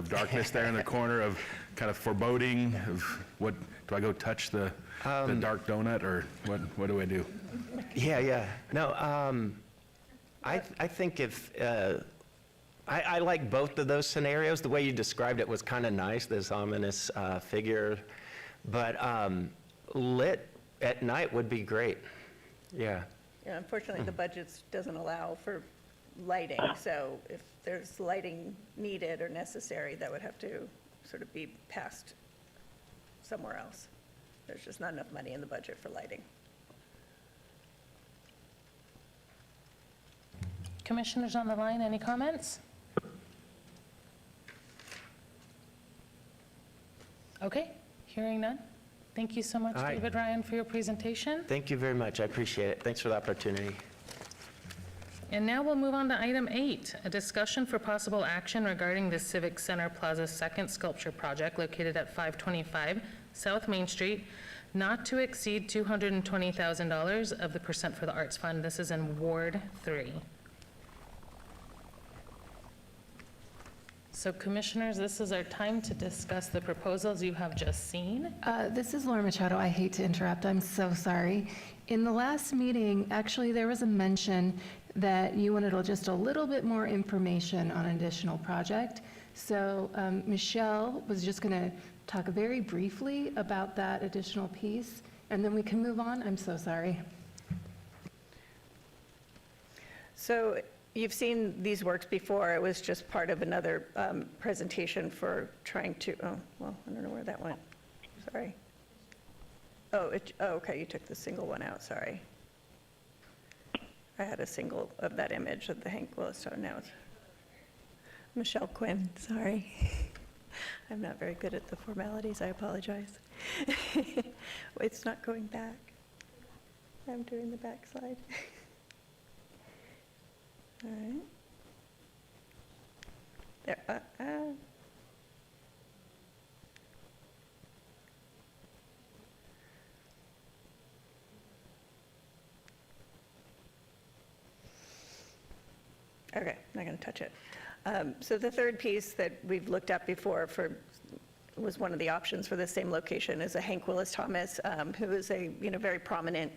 darkness there in the corner, of kind of foreboding of what, do I go touch the dark donut, or what do I do? Yeah. No, I think if, I like both of those scenarios. The way you described it was kind of nice, this ominous figure, but lit at night would be great. Yeah. Yeah, unfortunately, the budget doesn't allow for lighting, so if there's lighting needed or necessary, that would have to sort of be passed somewhere else. There's just not enough money in the budget for lighting. Commissioners on the line, any comments? Okay, hearing none. Thank you so much, All right. David Ryan, for your presentation. Thank you very much. I appreciate it. Thanks for the opportunity. And now we'll move on to item 8, a discussion for possible action regarding the Civic Center Plaza's second sculpture project located at 525 South Main Street, not to exceed $220,000 of the Percent for the Arts Fund. This is in Ward 3. So commissioners, this is our time to discuss the proposals you have just seen. This is Laura Machado. I hate to interrupt. I'm so sorry. In the last meeting, actually, there was a mention that you wanted just a little bit more information on an additional project. So Michelle was just going to talk very briefly about that additional piece, and then we can move on. I'm so sorry. So you've seen these works before. It was just part of another presentation for trying to, oh, well, I don't know where that went. Sorry. Oh, okay, you took the single one out, sorry. I had a single of that image of the Hank Willis, so now it's Michelle Quinn, sorry. I'm not very good at the formalities, I apologize. It's not going back. I'm doing the backslide. All right. There, Okay, not going to touch it. So the third piece that we've looked at before was one of the options for the same location is a Hank Willis Thomas, who is a very prominent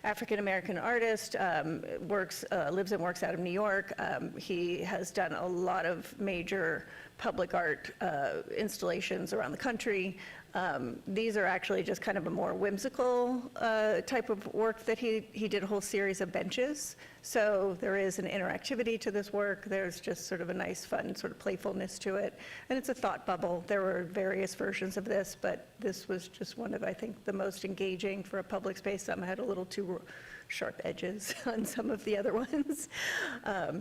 African-American artist, lives and works out of New York. He has done a lot of major public art installations around the country. These are actually just kind of a more whimsical type of work that he did a whole series of benches. So there is an interactivity to this work. There's just sort of a nice, fun sort of playfulness to it. And it's a thought bubble. There were various versions of this, but this was just one of, I think, the most engaging for a public space. Some had a little too sharp edges on some of the other ones.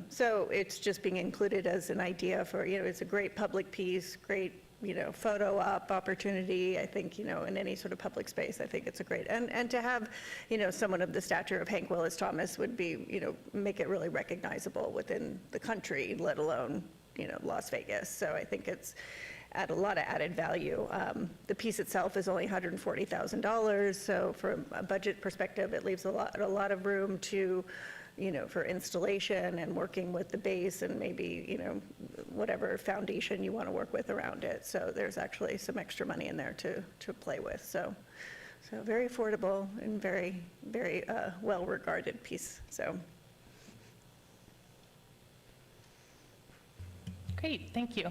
So it's just being included as an idea for, it's a great public piece, great photo op opportunity. I think, in any sort of public space, I think it's a great, and to have, someone of the stature of Hank Willis Thomas would be, make it really recognizable within the country, let alone, Las Vegas. So I think it's a lot of added value. The piece itself is only $140,000. So from a budget perspective, it leaves a lot of room to, for installation and working with the base and maybe, whatever foundation you want to work with around it. So there's actually some extra money in there to play with. So very affordable and very, very well-regarded piece. So. Great, thank you.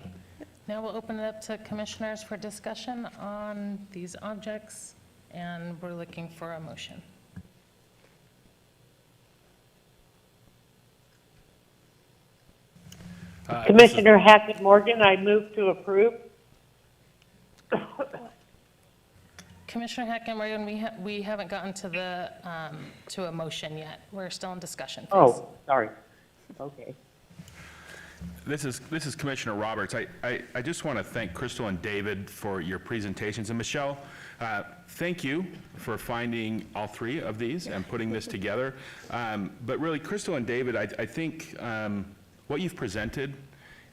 Now we'll open it up to commissioners for discussion on these objects, and we're looking for a motion. Commissioner Hackett Morgan, I move to approve. Commissioner Hacken-Morgan, we haven't gotten to a motion yet. We're still in discussion phase. Oh, sorry. Okay. This is Commissioner Roberts. I just want to thank Crystal and David for your presentations. And Michelle, thank you for finding all three of these and putting this together. But really, Crystal and David, I think what you've presented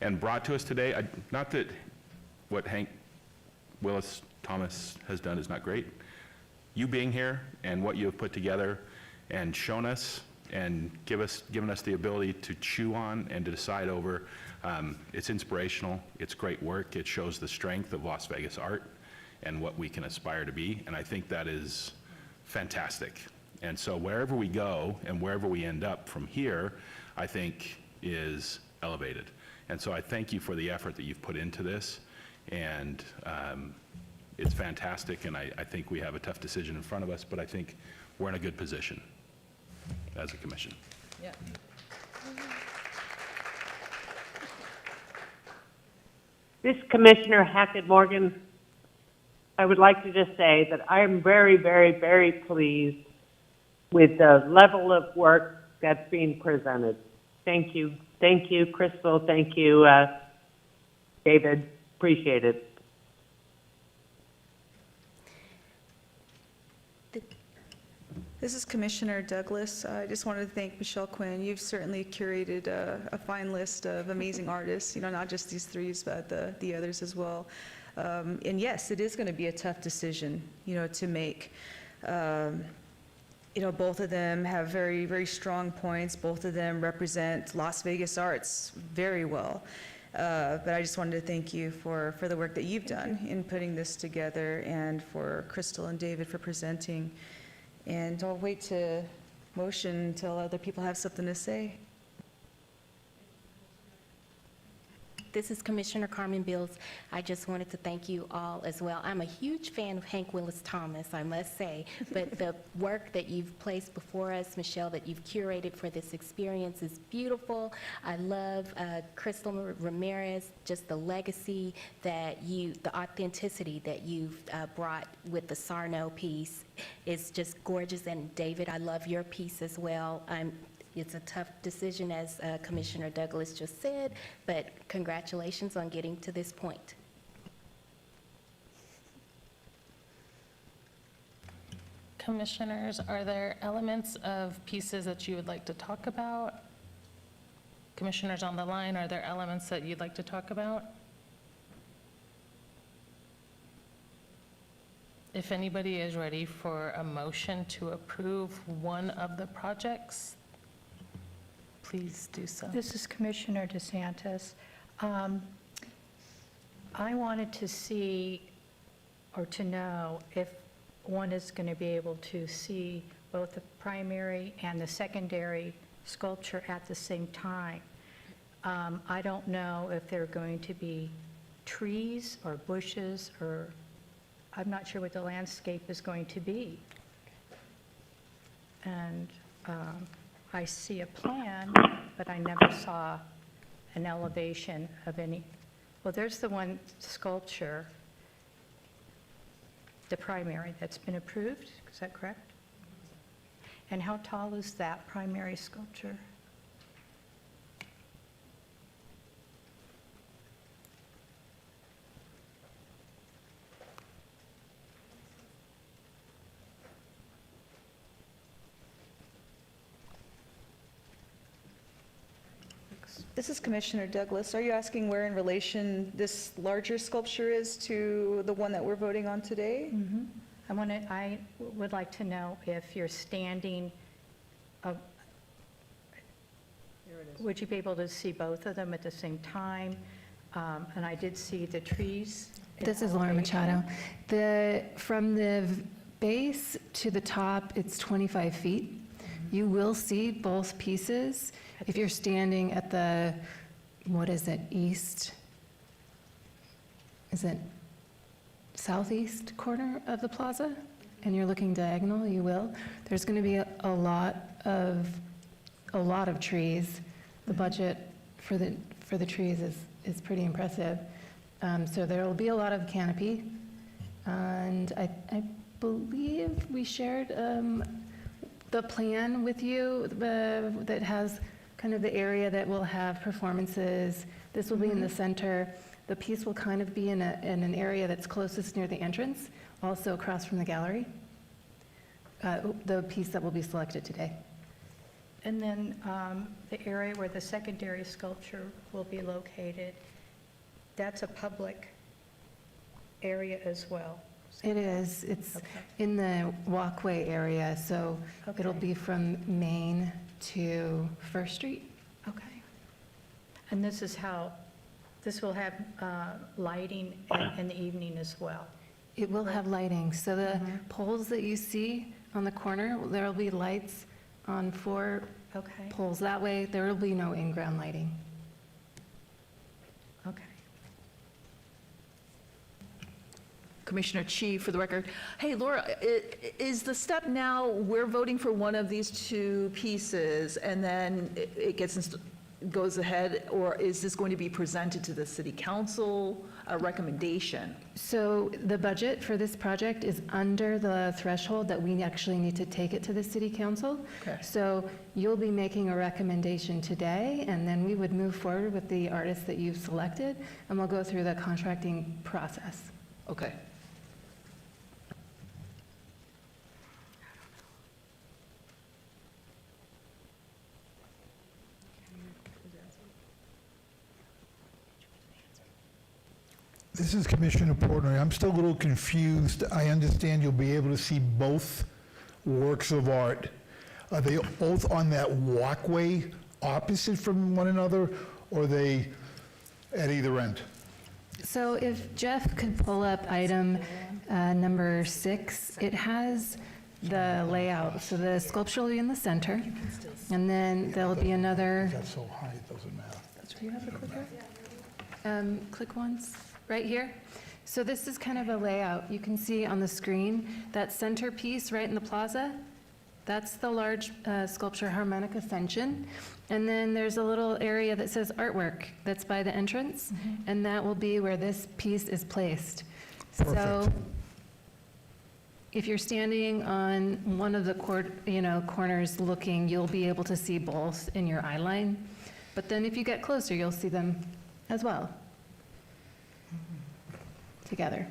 and brought to us today, not that what Hank Willis Thomas has done is not great. You being here and what you have put together and shown us and given us the ability to chew on and to decide over, it's inspirational, it's great work, it shows the strength of Las Vegas art and what we can aspire to be, and I think that is fantastic. And so wherever we go and wherever we end up from here, I think is elevated. And so I thank you for the effort that you've put into this, and it's fantastic, and I think we have a tough decision in front of us, but I think we're in a good position as a commission. Yeah. This is Commissioner Hackett Morgan. I would like to just say that I am very, very, very pleased with the level of work that's being presented. Thank you. Thank you, Crystal. Thank you, David. Appreciate it. This is Commissioner Douglas. I just wanted to thank Michelle Quinn. You've certainly curated a fine list of amazing artists, not just these three, but the others as well. And yes, it is going to be a tough decision, to make. Both of them have very, very strong points. Both of them represent Las Vegas arts very well. But I just wanted to thank you for the work that you've done in putting this together, and for Crystal and David for presenting. And I'll wait to motion until other people have something to say. This is Commissioner Carmen Bills. I just wanted to thank you all as well. I'm a huge fan of Hank Willis Thomas, I must say, but the work that you've placed before us, Michelle, that you've curated for this experience is beautiful. I love Crystal Ramirez, just the legacy that the authenticity that you've brought with the Sarno piece is just gorgeous. And David, I love your piece as well. It's a tough decision, as Commissioner Douglas just said, but congratulations on getting to this point. Commissioners, are there elements of pieces that you would like to talk about? Commissioners on the line, are there elements that you'd like to talk about? If anybody is ready for a motion to approve one of the projects, please do so. This is Commissioner DeSantis. I wanted to see or to know if one is going to be able to see both the primary and the secondary sculpture at the same time. I don't know if they're going to be trees or bushes, or I'm not sure what the landscape is going to be. And I see a plan, but I never saw an elevation of any. Well, there's the one sculpture, the primary that's been approved, is that correct? And how tall is that primary sculpture? This is Commissioner Douglas. Are you asking where in relation this larger sculpture is to the one that we're voting on today? Mm-hmm. I would like to know if you're standing, would you be able to see both of them at the same time? And I did see the trees. This is Laura Machado. From the base to the top, it's 25 feet. You will see both pieces if you're standing at the, what is it, east? Is it southeast corner of the plaza? And you're looking diagonal, you will. There's going to be a lot of trees. The budget for the trees is pretty impressive. So there will be a lot of canopy. And I believe we shared the plan with you that has kind of the area that will have performances. This will be in the center. The piece will kind of be in an area that's closest near the entrance, also across from the gallery, the piece that will be selected today. And then the area where the secondary sculpture will be located, that's a public area as well. It is. It's in the walkway area, so it'll be from Main to First Street. Okay. And this will have lighting in the evening as well. It will have lighting. So the poles that you see on the corner, there will be lights on 4 poles. That way, there will be no in-ground lighting. Okay. Commissioner Chi, for the record. Hey, Laura, is the step now, we're voting for one of these two pieces, and then it goes ahead, or is this going to be presented to the city council, a recommendation? So the budget for this project is under the threshold that we actually need to take it to the city council. Okay. So you'll be making a recommendation today, and then we would move forward with the artist that you've selected, and we'll go through the contracting process. Okay. This is Commissioner Portnoy. I'm still a little confused. I understand you'll be able to see both works of art. Are they both on that walkway opposite from one another, or are they at either end? So if Jeff could pull up item number 6, it has the layout. So the sculpture will be in the center, and then there'll be another. That's so high, it doesn't matter. Do you have the clicker? Click once, right here. So this is kind of a layout. You can see on the screen that center piece right in the plaza. That's the large sculpture Harmonic Ascension. And then there's a little area that says artwork that's by the entrance, and that will be where this piece is placed. So Perfect. if you're standing on one of the corners looking, you'll be able to see both in your eye line. But then if you get closer, you'll see them as well together.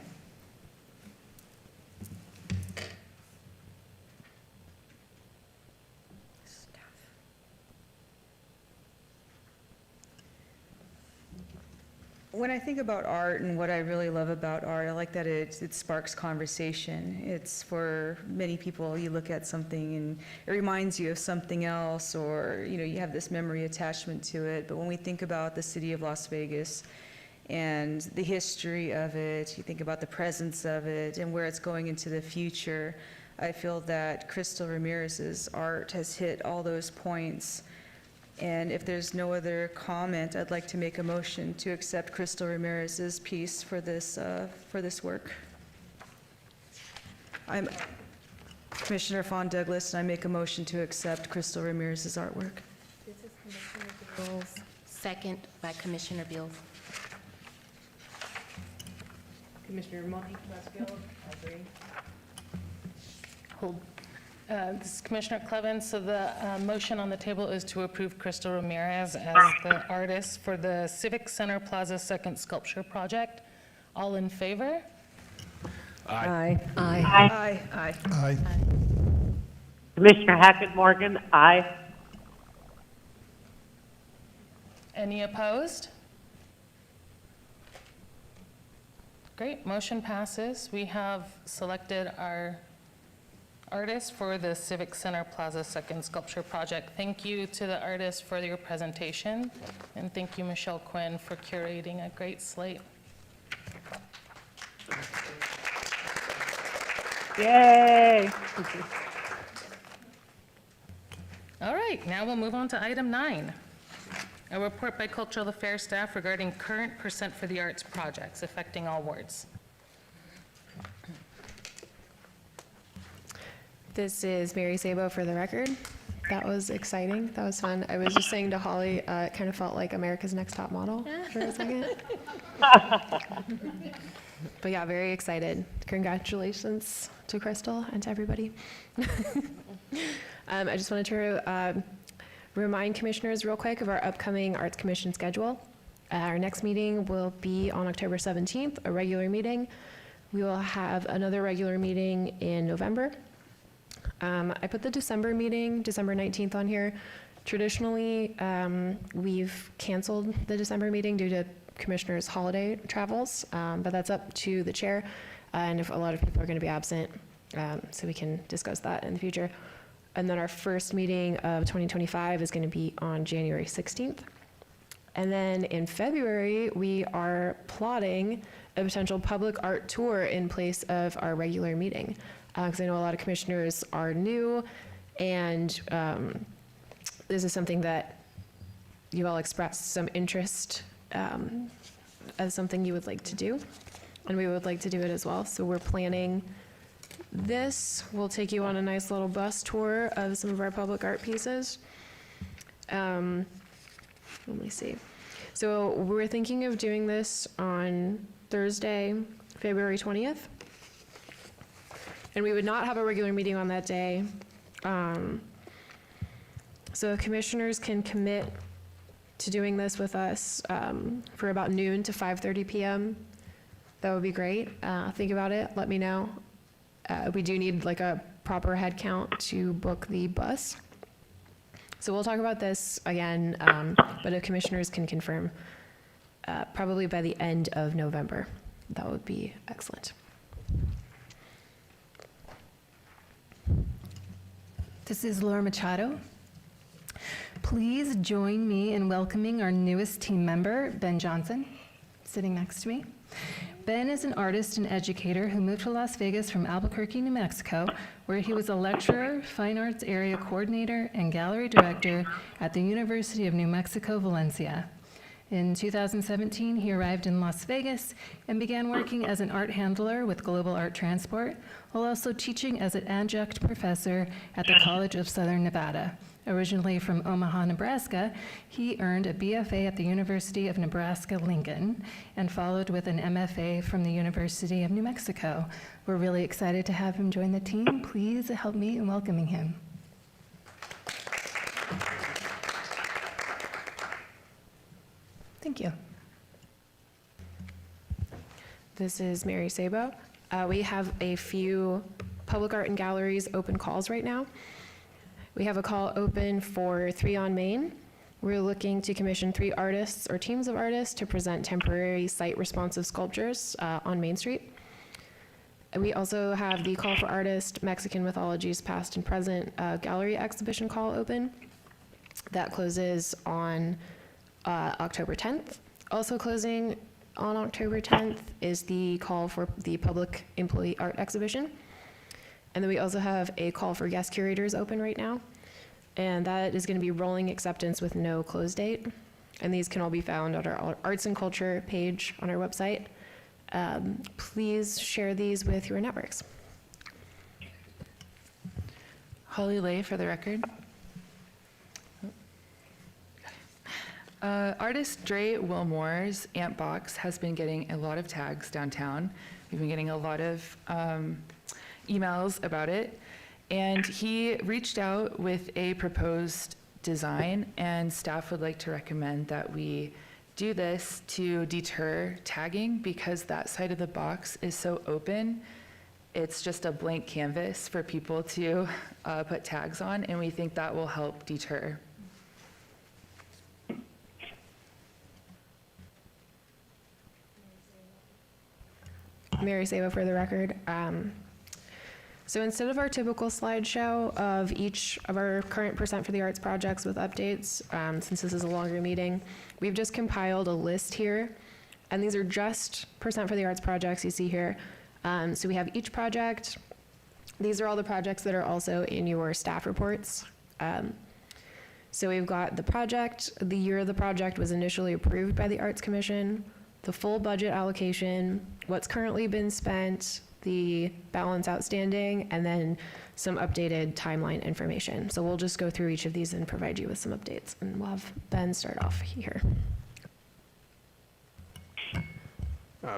When I think about art and what I really love about art, I like that it sparks conversation. It's for many people, you look at something and it reminds you of something else, or you have this memory attachment to it. But when we think about the city of Las Vegas and the history of it, you think about the presence of it and where it's going into the future, I feel that Crystal Ramirez's art has hit all those points. And if there's no other comment, I'd like to make a motion to accept Crystal Ramirez's piece for this work. I'm Commissioner Fawn Douglas, and I make a motion to accept Crystal Ramirez's artwork. This is Commissioner Beals, second by Commissioner Beals. Commissioner Monique Pascal, I agree. Hold. This is Commissioner Clevens. So the motion on the table is to approve Crystal Ramirez as the artist for the Civic Center Plaza Second Sculpture Project. All in favor? Aye. Aye. Aye. Aye. Commissioner Hackett Morgan, aye. Any opposed? Great, motion passes. We have selected our artist for the Civic Center Plaza Second Sculpture Project. Thank you to the artists for your presentation, and thank you, Michelle Quinn, for curating a great slate. Yay! All right, now we'll move on to item 9. A report by Cultural Affairs staff regarding current percent for the arts projects affecting all wards. This is Mary Sabo for the record. That was exciting. That was fun. I was just saying to Holly, it kind of felt like America's Next Top Model for a second. But yeah, very excited. Congratulations to Crystal and to everybody. I just wanted to remind commissioners real quick of our upcoming Arts Commission schedule. Our next meeting will be on October 17th, a regular meeting. We will have another regular meeting in November. I put the December meeting, December 19th, on here. Traditionally, we've canceled the December meeting due to commissioners' holiday travels, but that's up to the chair, and if a lot of people are going to be absent, so we can discuss that in the future. And then our first meeting of 2025 is going to be on January 16th. And then in February, we are plotting a potential public art tour in place of our regular meeting. Because I know a lot of commissioners are new, and this is something that you all expressed some interest as something you would like to do, and we would like to do it as well. So we're planning this. We'll take you on a nice little bus tour of some of our public art pieces. Let me see. So we're thinking of doing this on Thursday, February 20th. And we would not have a regular meeting on that day. So commissioners can commit to doing this with us for about noon to 5:30 p.m. That would be great. Think about it, let me know. We do need like a proper head count to book the bus. So we'll talk about this again, but if commissioners can confirm probably by the end of November, that would be excellent. This is Laura Machado. Please join me in welcoming our newest team member, Ben Johnson, sitting next to me. Ben is an artist and educator who moved to Las Vegas from Albuquerque, New Mexico, where he was a lecturer, fine arts area coordinator, and gallery director at the University of New Mexico, Valencia. In 2017, he arrived in Las Vegas and began working as an art handler with Global Art Transport, while also teaching as an adjunct professor at the College of Southern Nevada. Originally from Omaha, Nebraska, he earned a BFA at the University of Nebraska-Lincoln and followed with an MFA from the University of New Mexico. We're really excited to have him join the team. Please help me in welcoming him. Thank you. This is Mary Sabo. We have a few public art and galleries open calls right now. We have a call open for 3 on Main, We're looking to commission 3 artists or teams of artists to present temporary site-responsive sculptures on Main Street. And we also have the Call for Artists, Mexican Mythologies Past and Present gallery exhibition call open. That closes on October 10th. Also closing on October 10th is the call for the Public Employee Art Exhibition. And then we also have a call for guest curators open right now. And that is going to be rolling acceptance with no close date. And these can all be found on our Arts and Culture page on our website. Please share these with your networks. Holly Lay for the record. Artist Dre Wilmore's Ant Box has been getting a lot of tags downtown. We've been getting a lot of emails about it. And he reached out with a proposed design, and staff would like to recommend that we do this to deter tagging, because that side of the box is so open. It's just a blank canvas for people to put tags on, and we think that will help deter. Mary Sabo for the record. So instead of our typical slideshow of each of our current percent for the arts projects with updates, since this is a longer meeting, we've just compiled a list here. And these are just percent for the arts projects you see here. So we have each project. These are all the projects that are also in your staff reports. So we've got the project, the year of the project was initially approved by the Arts Commission, the full budget allocation, what's currently been spent, the balance outstanding, and then some updated timeline information. So we'll just go through each of these and provide you with some updates, and we'll have Ben start off here.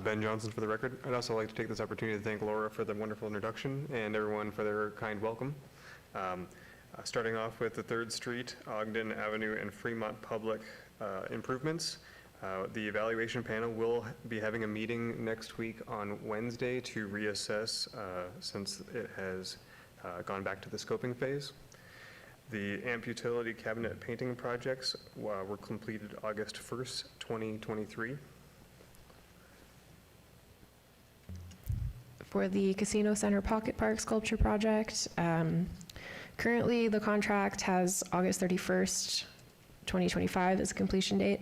Ben Johnson for the record. I'd also like to take this opportunity to thank Laura for the wonderful introduction and everyone for their kind welcome. Starting off with the 3rd Street, Ogden Avenue, and Fremont Public improvements. The evaluation panel will be having a meeting next week on Wednesday to reassess since it has gone back to the scoping phase. The AMP utility cabinet painting projects were completed August 1st, 2023. For the Casino Center Pocket Park sculpture project, currently the contract has August 31st, 2025 as a completion date.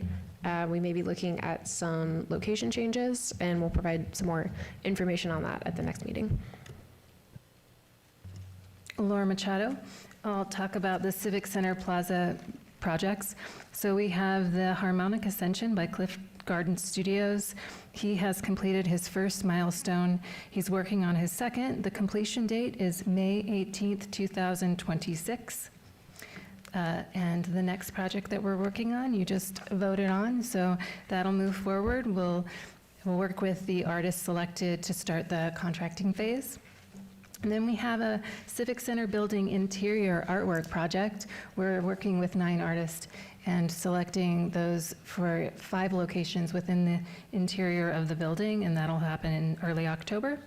We may be looking at some location changes, and we'll provide some more information on that at the next meeting. Laura Machado. I'll talk about the Civic Center Plaza projects. So we have the Harmonic Ascension by Cliff Garden Studios. He has completed his first milestone. He's working on his second. The completion date is May 18th, 2026. And the next project that we're working on, you just voted on, so that'll move forward. We'll work with the artists selected to start the contracting phase. And then we have a Civic Center building interior artwork project. We're working with 9 artists and selecting those for 5 locations within the interior of the building, and that'll happen in early October.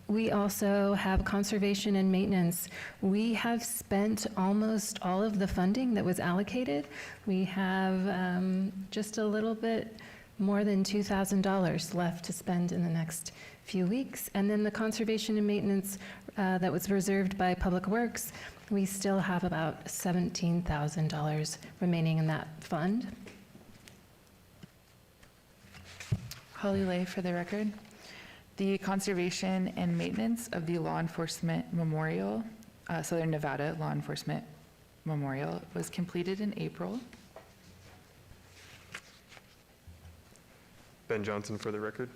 We also have conservation and maintenance. We have spent almost all of the funding that was allocated. We have just a little bit more than $2,000 left to spend in the next few weeks. And then the conservation and maintenance that was reserved by Public Works, we still have about $17,000 remaining in that fund. Holly Lay for the record. The conservation and maintenance of the Law Enforcement Memorial, Southern Nevada Law Enforcement Memorial, was completed in April. Ben Johnson for the record.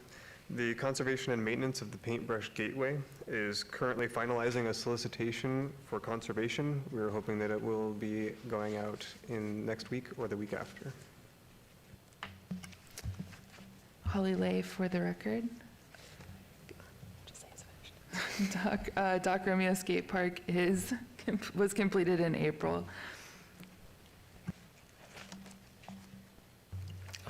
The conservation and maintenance of the Paintbrush Gateway is currently finalizing a solicitation for conservation. We're hoping that it will be going out in next week or the week after. Holly Lay for the record. Doc Romeo Skate Park was completed in April.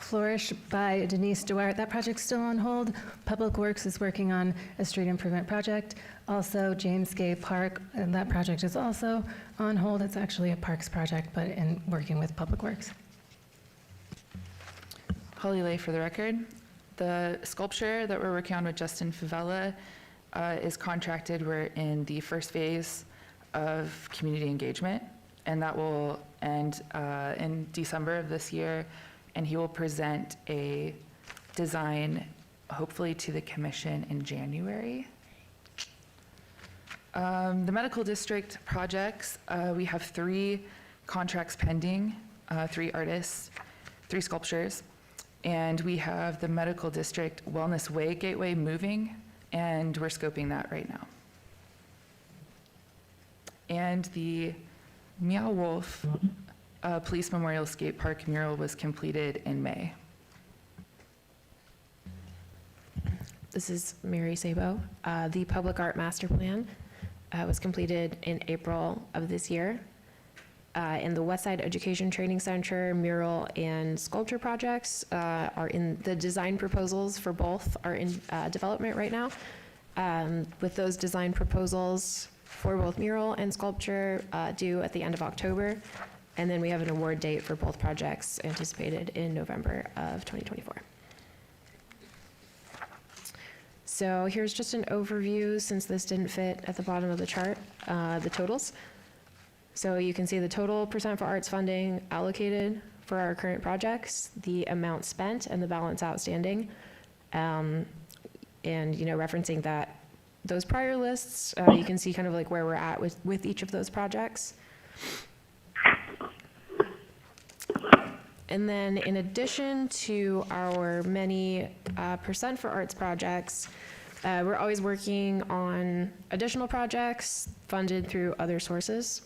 Flourish by Denise Dewart. That project's still on hold. Public Works is working on a street improvement project. Also, James Gay Park, and that project is also on hold. It's actually a parks project, but in working with Public Works. Holly Lay for the record. The sculpture that we're working on with Justin Favela is contracted. We're in the first phase of community engagement, and that will end in December of this year, and he will present a design, hopefully to the commission in January. The medical district projects, we have 3 contracts pending, 3 artists, 3 sculptures, and we have the medical district Wellness Way Gateway moving, and we're scoping that right now. And the Meow Wolf Police Memorial Skate Park mural was completed in May. This is Mary Sabo. The Public Art Master Plan was completed in April of this year. And the Westside Education Training Center mural and sculpture projects are in the design proposals for both are in development right now. With those design proposals for both mural and sculpture due at the end of October. And then we have an award date for both projects anticipated in November of 2024. So here's just an overview, since this didn't fit at the bottom of the chart, the totals. So you can see the total percent for arts funding allocated for our current projects, the amount spent, and the balance outstanding. And, you know, referencing that, those prior lists, you can see kind of like where we're at with each of those projects. And then in addition to our many percent for arts projects, we're always working on additional projects funded through other sources.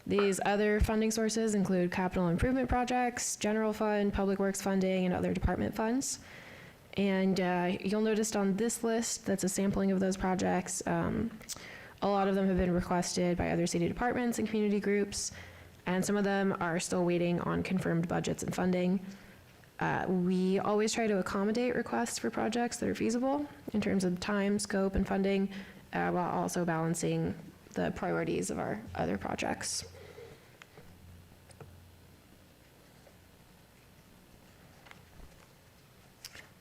These other funding sources include capital improvement projects, general fund, public works funding, and other department funds. And you'll notice on this list, that's a sampling of those projects. A lot of them have been requested by other city departments and community groups, and some of them are still waiting on confirmed budgets and funding. We always try to accommodate requests for projects that are feasible in terms of time, scope, and funding, while also balancing the priorities of our other projects.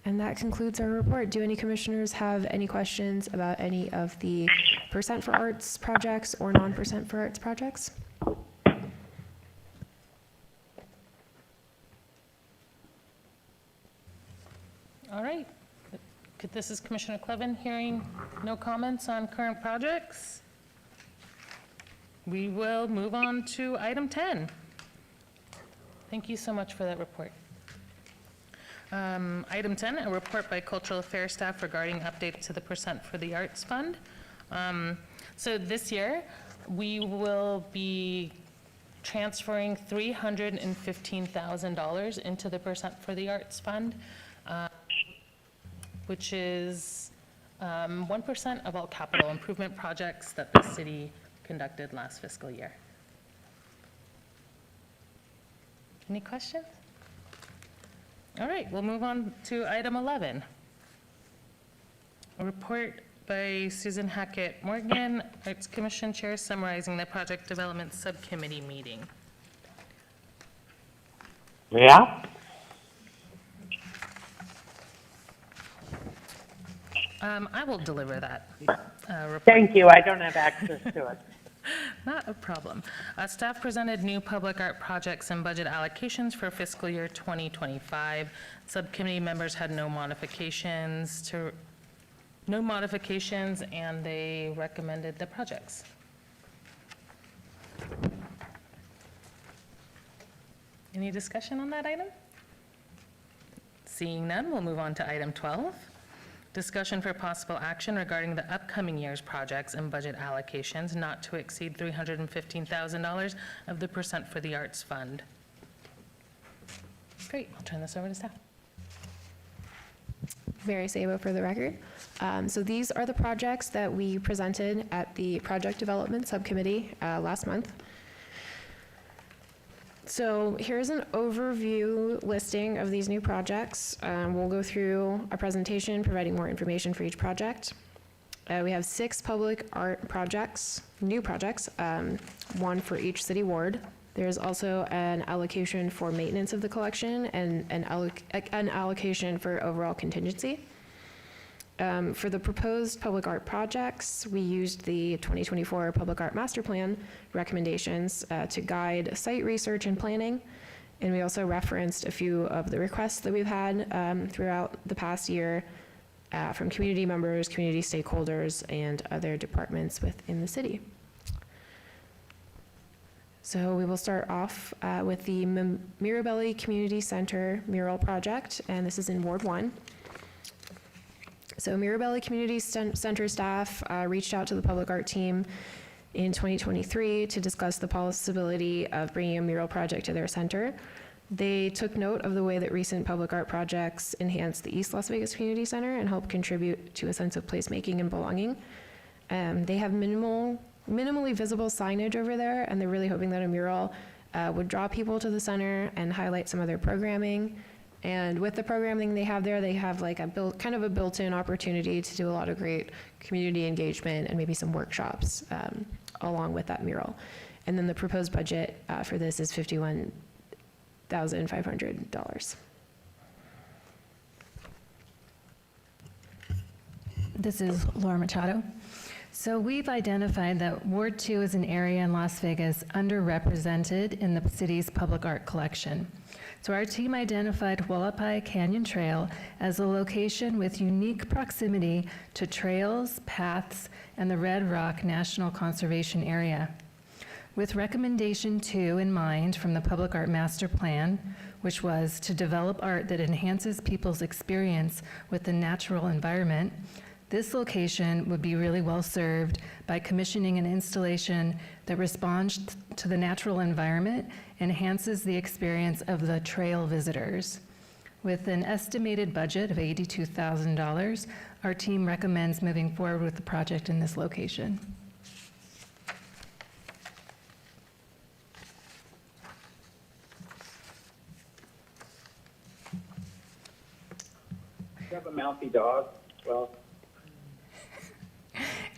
And that concludes our report. Do any commissioners have any questions about any of the percent for arts projects or non-percent for arts projects? All right. This is Commissioner Clevin. Hearing no comments on current projects, we will move on to item 10. Thank you so much for that report. Item 10, a report by Cultural Affairs staff regarding updates to the percent for the Arts Fund. So this year, we will be transferring $315,000 into the percent for the Arts Fund, which is 1% of all capital improvement projects that the city conducted last fiscal year. Any questions? All right, we'll move on to item 11. A report by Susan Hackett Morgan, Arts Commission Chair, summarizing the Project Development Subcommittee meeting. Yeah. I will deliver that report. Thank you. I don't have access to it. Not a problem. Staff presented new public art projects and budget allocations for fiscal year 2025. Subcommittee members had no modifications, and they recommended the projects. Any discussion on that item? Seeing none, we'll move on to item 12. Discussion for possible action regarding the upcoming year's projects and budget allocations not to exceed $315,000 of the percent for the Arts Fund. Great, I'll turn this over to staff. Mary Sabo for the record. So these are the projects that we presented at the Project Development Subcommittee last month. So here's an overview listing of these new projects. We'll go through a presentation providing more information for each project. We have 6 public art projects, new projects, 1 for each city ward. There's also an allocation for maintenance of the collection and an allocation for overall contingency. For the proposed public art projects, we used the 2024 Public Art Master Plan recommendations to guide site research and planning. And we also referenced a few of the requests that we've had throughout the past year from community members, community stakeholders, and other departments within the city. So we will start off with the Mirabelli Community Center mural project, and this is in Ward 1. So Mirabelli Community Center staff reached out to the public art team in 2023 to discuss the possibility of bringing a mural project to their center. They took note of the way that recent public art projects enhance the East Las Vegas Community Center and help contribute to a sense of placemaking and belonging. They have minimally visible signage over there, and they're really hoping that a mural would draw people to the center and highlight some of their programming. And with the programming they have there, they have like a kind of a built-in opportunity to do a lot of great community engagement and maybe some workshops along with that mural. And then the proposed budget for this is $51,500. This is Laura Machado. So we've identified that Ward 2 is an area in Las Vegas underrepresented in the city's public art collection. So our team identified Hualapai Canyon Trail as a location with unique proximity to trails, paths, and the Red Rock National Conservation Area. With recommendation 2 in mind from the Public Art Master Plan, which was to develop art that enhances people's experience with the natural environment, this location would be really well served by commissioning an installation that responds to the natural environment, enhances the experience of the trail visitors. With an estimated budget of $82,000, our team recommends moving forward with the project in this location. You have a mouthy dog? Well.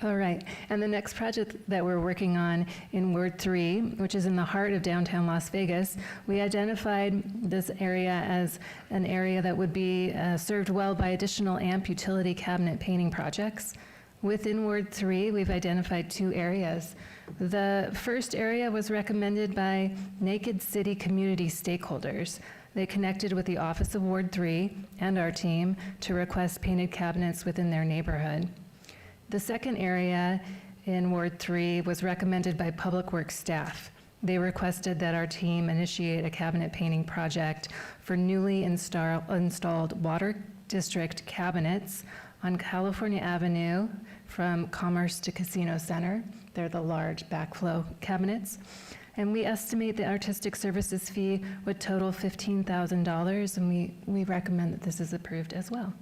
All right, and the next project that we're working on in Ward 3, which is in the heart of downtown Las Vegas, we identified this area as an area that would be served well by additional AMP utility cabinet painting projects. Within Ward 3, we've identified 2 areas. The first area was recommended by Naked City community stakeholders. They connected with the Office of Ward 3 and our team to request painted cabinets within their neighborhood. The second area in Ward 3 was recommended by Public Works staff. They requested that our team initiate a cabinet painting project for newly installed water district cabinets on California Avenue from Commerce to Casino Center. They're the large backflow cabinets. And we estimate the artistic services fee would total $15,000, and we recommend that this is approved as well.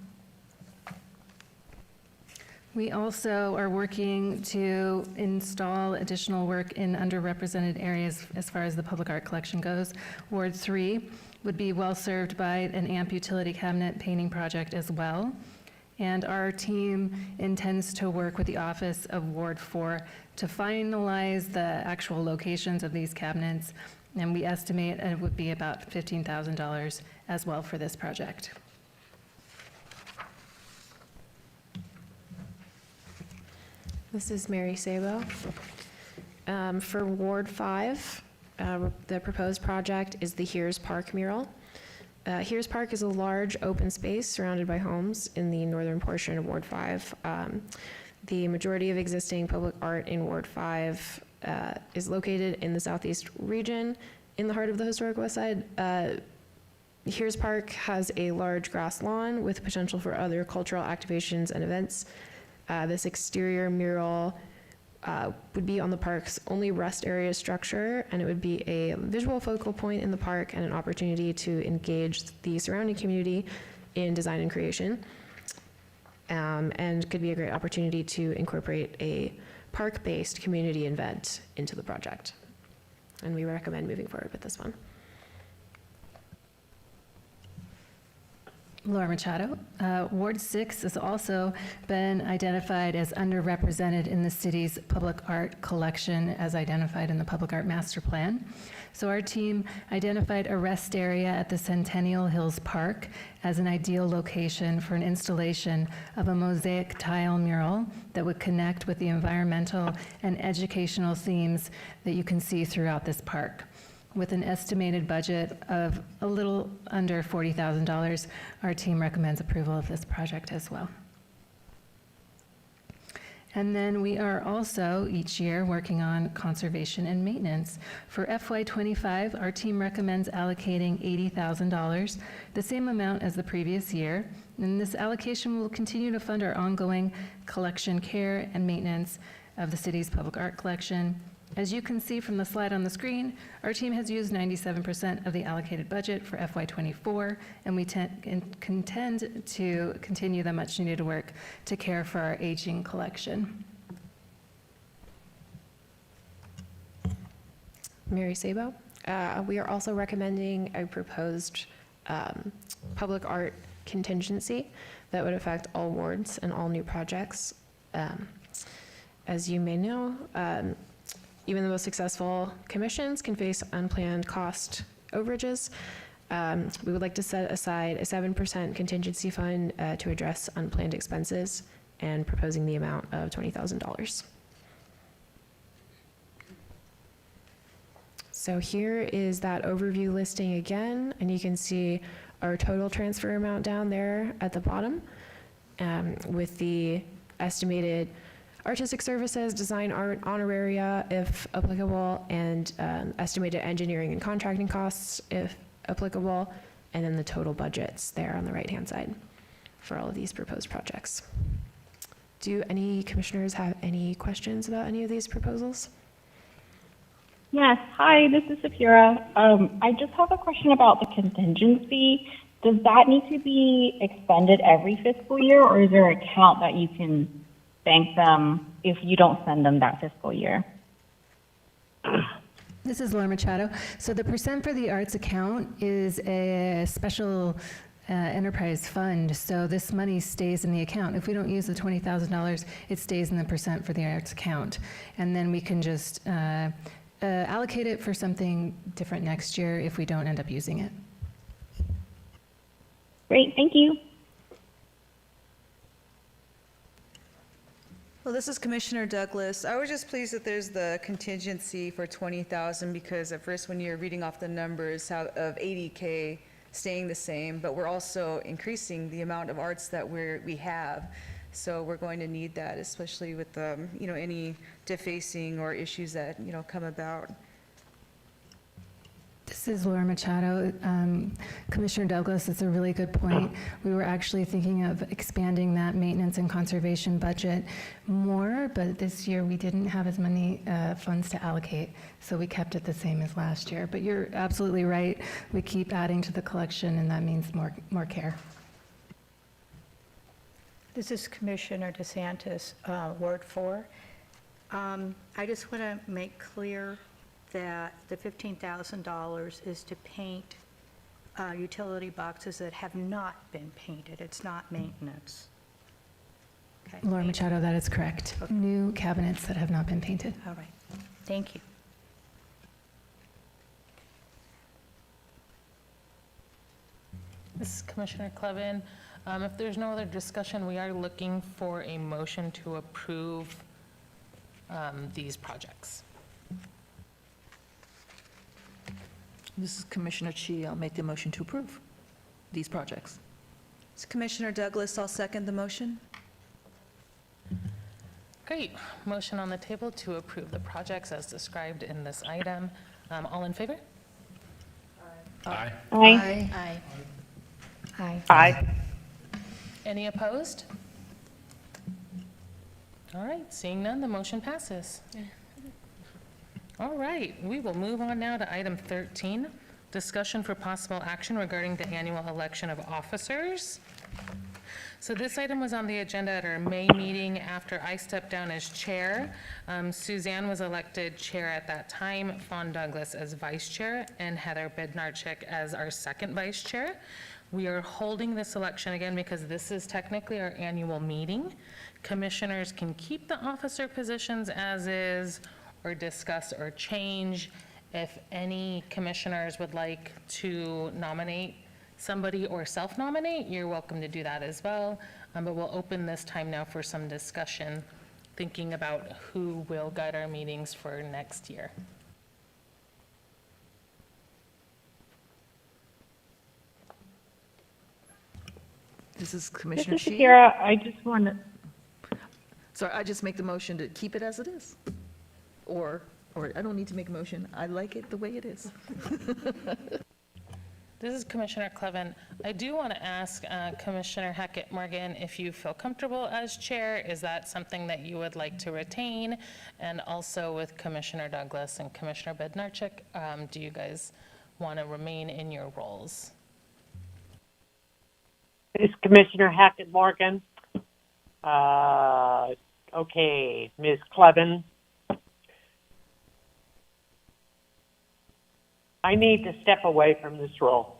We also are working to install additional work in underrepresented areas as far as the public art collection goes. Ward 3 would be well served by an AMP utility cabinet painting project as well. And our team intends to work with the Office of Ward 4 to finalize the actual locations of these cabinets. And we estimate it would be about $15,000 as well for this project. This is Mary Sabo. For Ward 5, the proposed project is the Hears Park mural. Hears Park is a large open space surrounded by homes in the northern portion of Ward 5. The majority of existing public art in Ward 5 is located in the southeast region in the heart of the historic West Side. Hears Park has a large grass lawn with potential for other cultural activations and events. This exterior mural would be on the park's only rest area structure, and it would be a visual focal point in the park and an opportunity to engage the surrounding community in design and creation, and could be a great opportunity to incorporate a park-based community event into the project. And we recommend moving forward with this one. Laura Machado. Ward 6 has also been identified as underrepresented in the city's public art collection as identified in the Public Art Master Plan. So our team identified a rest area at the Centennial Hills Park as an ideal location for an installation of a mosaic tile mural that would connect with the environmental and educational themes that you can see throughout this park. With an estimated budget of a little under $40,000, our team recommends approval of this project as well. And then we are also each year working on conservation and maintenance. For FY25, our team recommends allocating $80,000, the same amount as the previous year. And this allocation will continue to fund our ongoing collection care and maintenance of the city's public art collection. As you can see from the slide on the screen, our team has used 97% of the allocated budget for FY24, and we contend to continue the much-needed work to care for our aging collection. Mary Sabo. We are also recommending a proposed public art contingency that would affect all wards and all new projects. As you may know, even the most successful commissions can face unplanned cost overages. We would like to set aside a 7% contingency fund to address unplanned expenses and proposing the amount of $20,000. So here is that overview listing again, and you can see our total transfer amount down there at the bottom with the estimated artistic services, design art honoraria, if applicable, and estimated engineering and contracting costs, if applicable, and then the total budgets there on the right-hand side for all of these proposed projects. Do any commissioners have any questions about any of these proposals? Yes, hi, this is Safira. I just have a question about the contingency. Does that need to be expended every fiscal year, or is there an account that you can bank them if you don't send them that fiscal year? This is Laura Machado. So the percent for the arts account is a special enterprise fund, so this money stays in the account. If we don't use the $20,000, it stays in the percent for the arts account. And then we can just allocate it for something different next year if we don't end up using it. Great, thank you. Well, this is Commissioner Douglas. I was just pleased that there's the contingency for $20,000 because at first when you're reading off the numbers of $80K staying the same, but we're also increasing the amount of arts that we have. So we're going to need that, especially with any defacing or issues that come about. This is Laura Machado. Commissioner Douglas, it's a really good point. We were actually thinking of expanding that maintenance and conservation budget more, but this year we didn't have as many funds to allocate, so we kept it the same as last year. But you're absolutely right. We keep adding to the collection, and that means more care. This is Commissioner DeSantis, Ward 4. I just want to make clear that the $15,000 is to paint utility boxes that have not been painted. It's not maintenance. Okay. Laura Machado, that is correct. Okay. New cabinets that have not been painted. All right. Thank you. This is Commissioner Clevin. If there's no other discussion, we are looking for a motion to approve these projects. This is Commissioner Chi. I'll make the motion to approve these projects. It's Commissioner Douglas. I'll second the motion. Great. Motion on the table to approve the projects as described in this item. All in favor? Aye. Aye. Aye. Aye. Aye. Any opposed? All right, seeing none, the motion passes. All right, we will move on now to item 13, discussion for possible action regarding the annual election of officers. So this item was on the agenda at our May meeting after I stepped down as chair. Suzanne was elected chair at that time, Fawn Douglas as vice chair, and Heather Bednarczyk as our second vice chair. We are holding this election again because this is technically our annual meeting. Commissioners can keep the officer positions as is, or discuss or change. If any commissioners would like to nominate somebody or self-nominate, you're welcome to do that as well. But we'll open this time now for some discussion, thinking about who will guide our meetings for next year. This is Commissioner Shi. Kara, I just want to. Sorry, I just make the motion to keep it as it is. Or I don't need to make a motion. I like it the way it is. This is Commissioner Clevin. I do want to ask Commissioner Hackett Morgan if you feel comfortable as chair. Is that something that you would like to retain? And also with Commissioner Douglas and Commissioner Bednarchik, do you guys want to remain in your roles? This is Commissioner Hackett Morgan. Okay, Ms. Clevin. I need to step away from this role.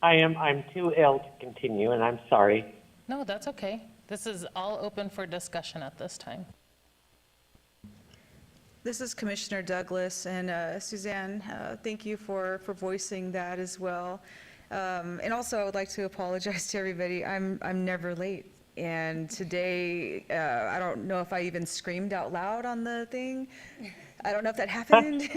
I'm too ill to continue, and I'm sorry. No, that's okay. This is all open for discussion at this time. This is Commissioner Douglas, and Suzanne, thank you for voicing that as well. And also, I would like to apologize to everybody. I'm never late, and today, I don't know if I even screamed out loud on the thing. I don't know if that happened,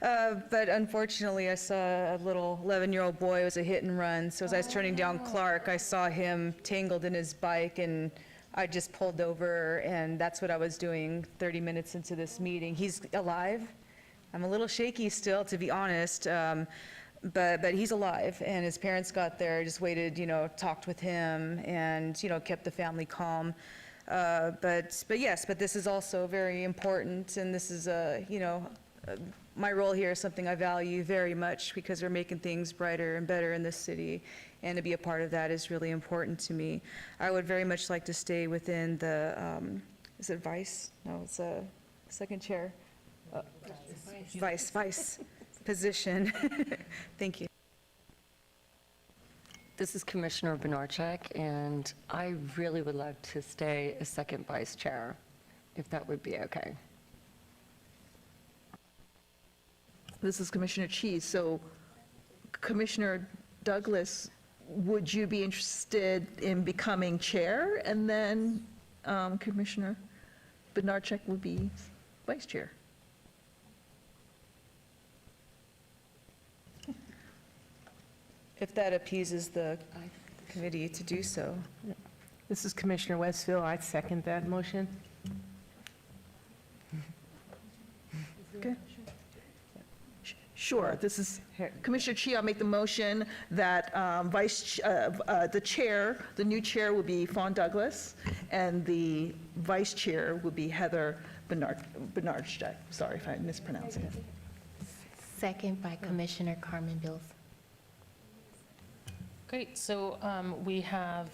but unfortunately, I saw a little 11-year-old boy. It was a hit and run, so as I was turning down Clark, I saw him tangled in his bike, and I just pulled over, and that's what I was doing 30 minutes into this meeting. He's alive. I'm a little shaky still, to be honest, but he's alive, and his parents got there, just waited, talked with him, and, kept the family calm. But yes, but this is also very important, and this is my role here is something I value very much because we're making things brighter and better in this city, and to be a part of that is really important to me. I would very much like to stay within the, is it vice? No, it's a second chair. Vice position. Thank you. This is Commissioner Bednarchik, and I really would love to stay as second vice chair, if that would be okay. This is Commissioner Chi. So Commissioner Douglas, would you be interested in becoming chair? And then Commissioner Bednarchik would be vice chair. If that appeases the committee to do so. This is Commissioner Westfield. I second that motion. Okay. Sure. This is Commissioner Chi. I'll make the motion that the chair, the new chair will be Fawn Douglas, and the vice chair will be Heather Bednarchik. Sorry if I'm mispronouncing it. Second by Commissioner Carmen Bills. Great, so we have,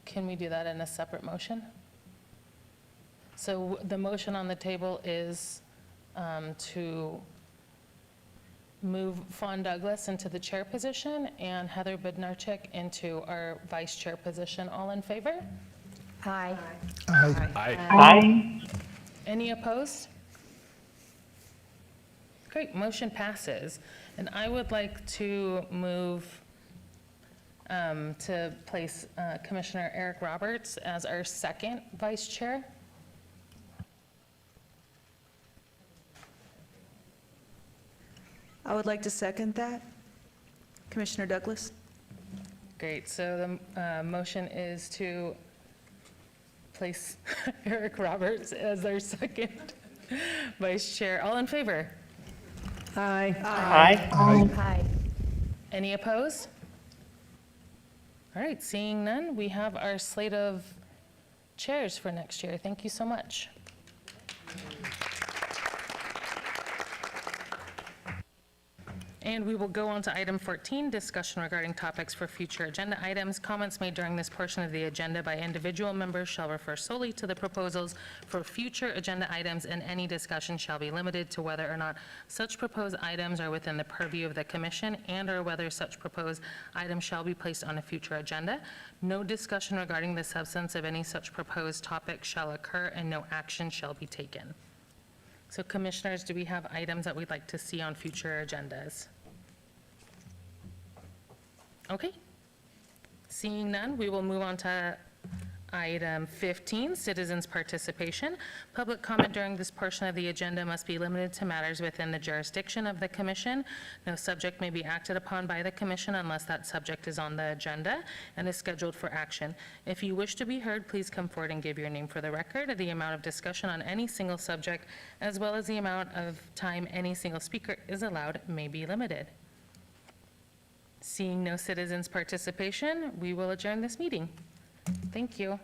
can we do that in a separate motion? So the motion on the table is to move Fawn Douglas into the chair position and Heather Bednarchik into our vice chair position. All in favor? Aye. Aye. Aye. Any opposed? Great, motion passes. And I would like to move to place Commissioner Eric Roberts as our second vice chair. I would like to second that. Commissioner Douglas? Great, so the motion is to place Eric Roberts as our second vice chair. All in favor? Aye. Aye. Aye. Any opposed? All right, seeing none, we have our slate of chairs for next year. Thank you so much. And we will go on to item 14, discussion regarding topics for future agenda items. Comments made during this portion of the agenda by individual members shall refer solely to the proposals for future agenda items, and any discussion shall be limited to whether or not such proposed items are within the purview of the commission and/or whether such proposed items shall be placed on a future agenda. No discussion regarding the substance of any such proposed topic shall occur, and no action shall be taken. So commissioners, do we have items that we'd like to see on future agendas? Okay. Seeing none, we will move on to item 15, citizens' participation. Public comment during this portion of the agenda must be limited to matters within the jurisdiction of the commission. No subject may be acted upon by the commission unless that subject is on the agenda and is scheduled for action. If you wish to be heard, please come forward and give your name for the record. The amount of discussion on any single subject, as well as the amount of time any single speaker is allowed, may be limited. Seeing no citizens' participation, we will adjourn this meeting. Thank you.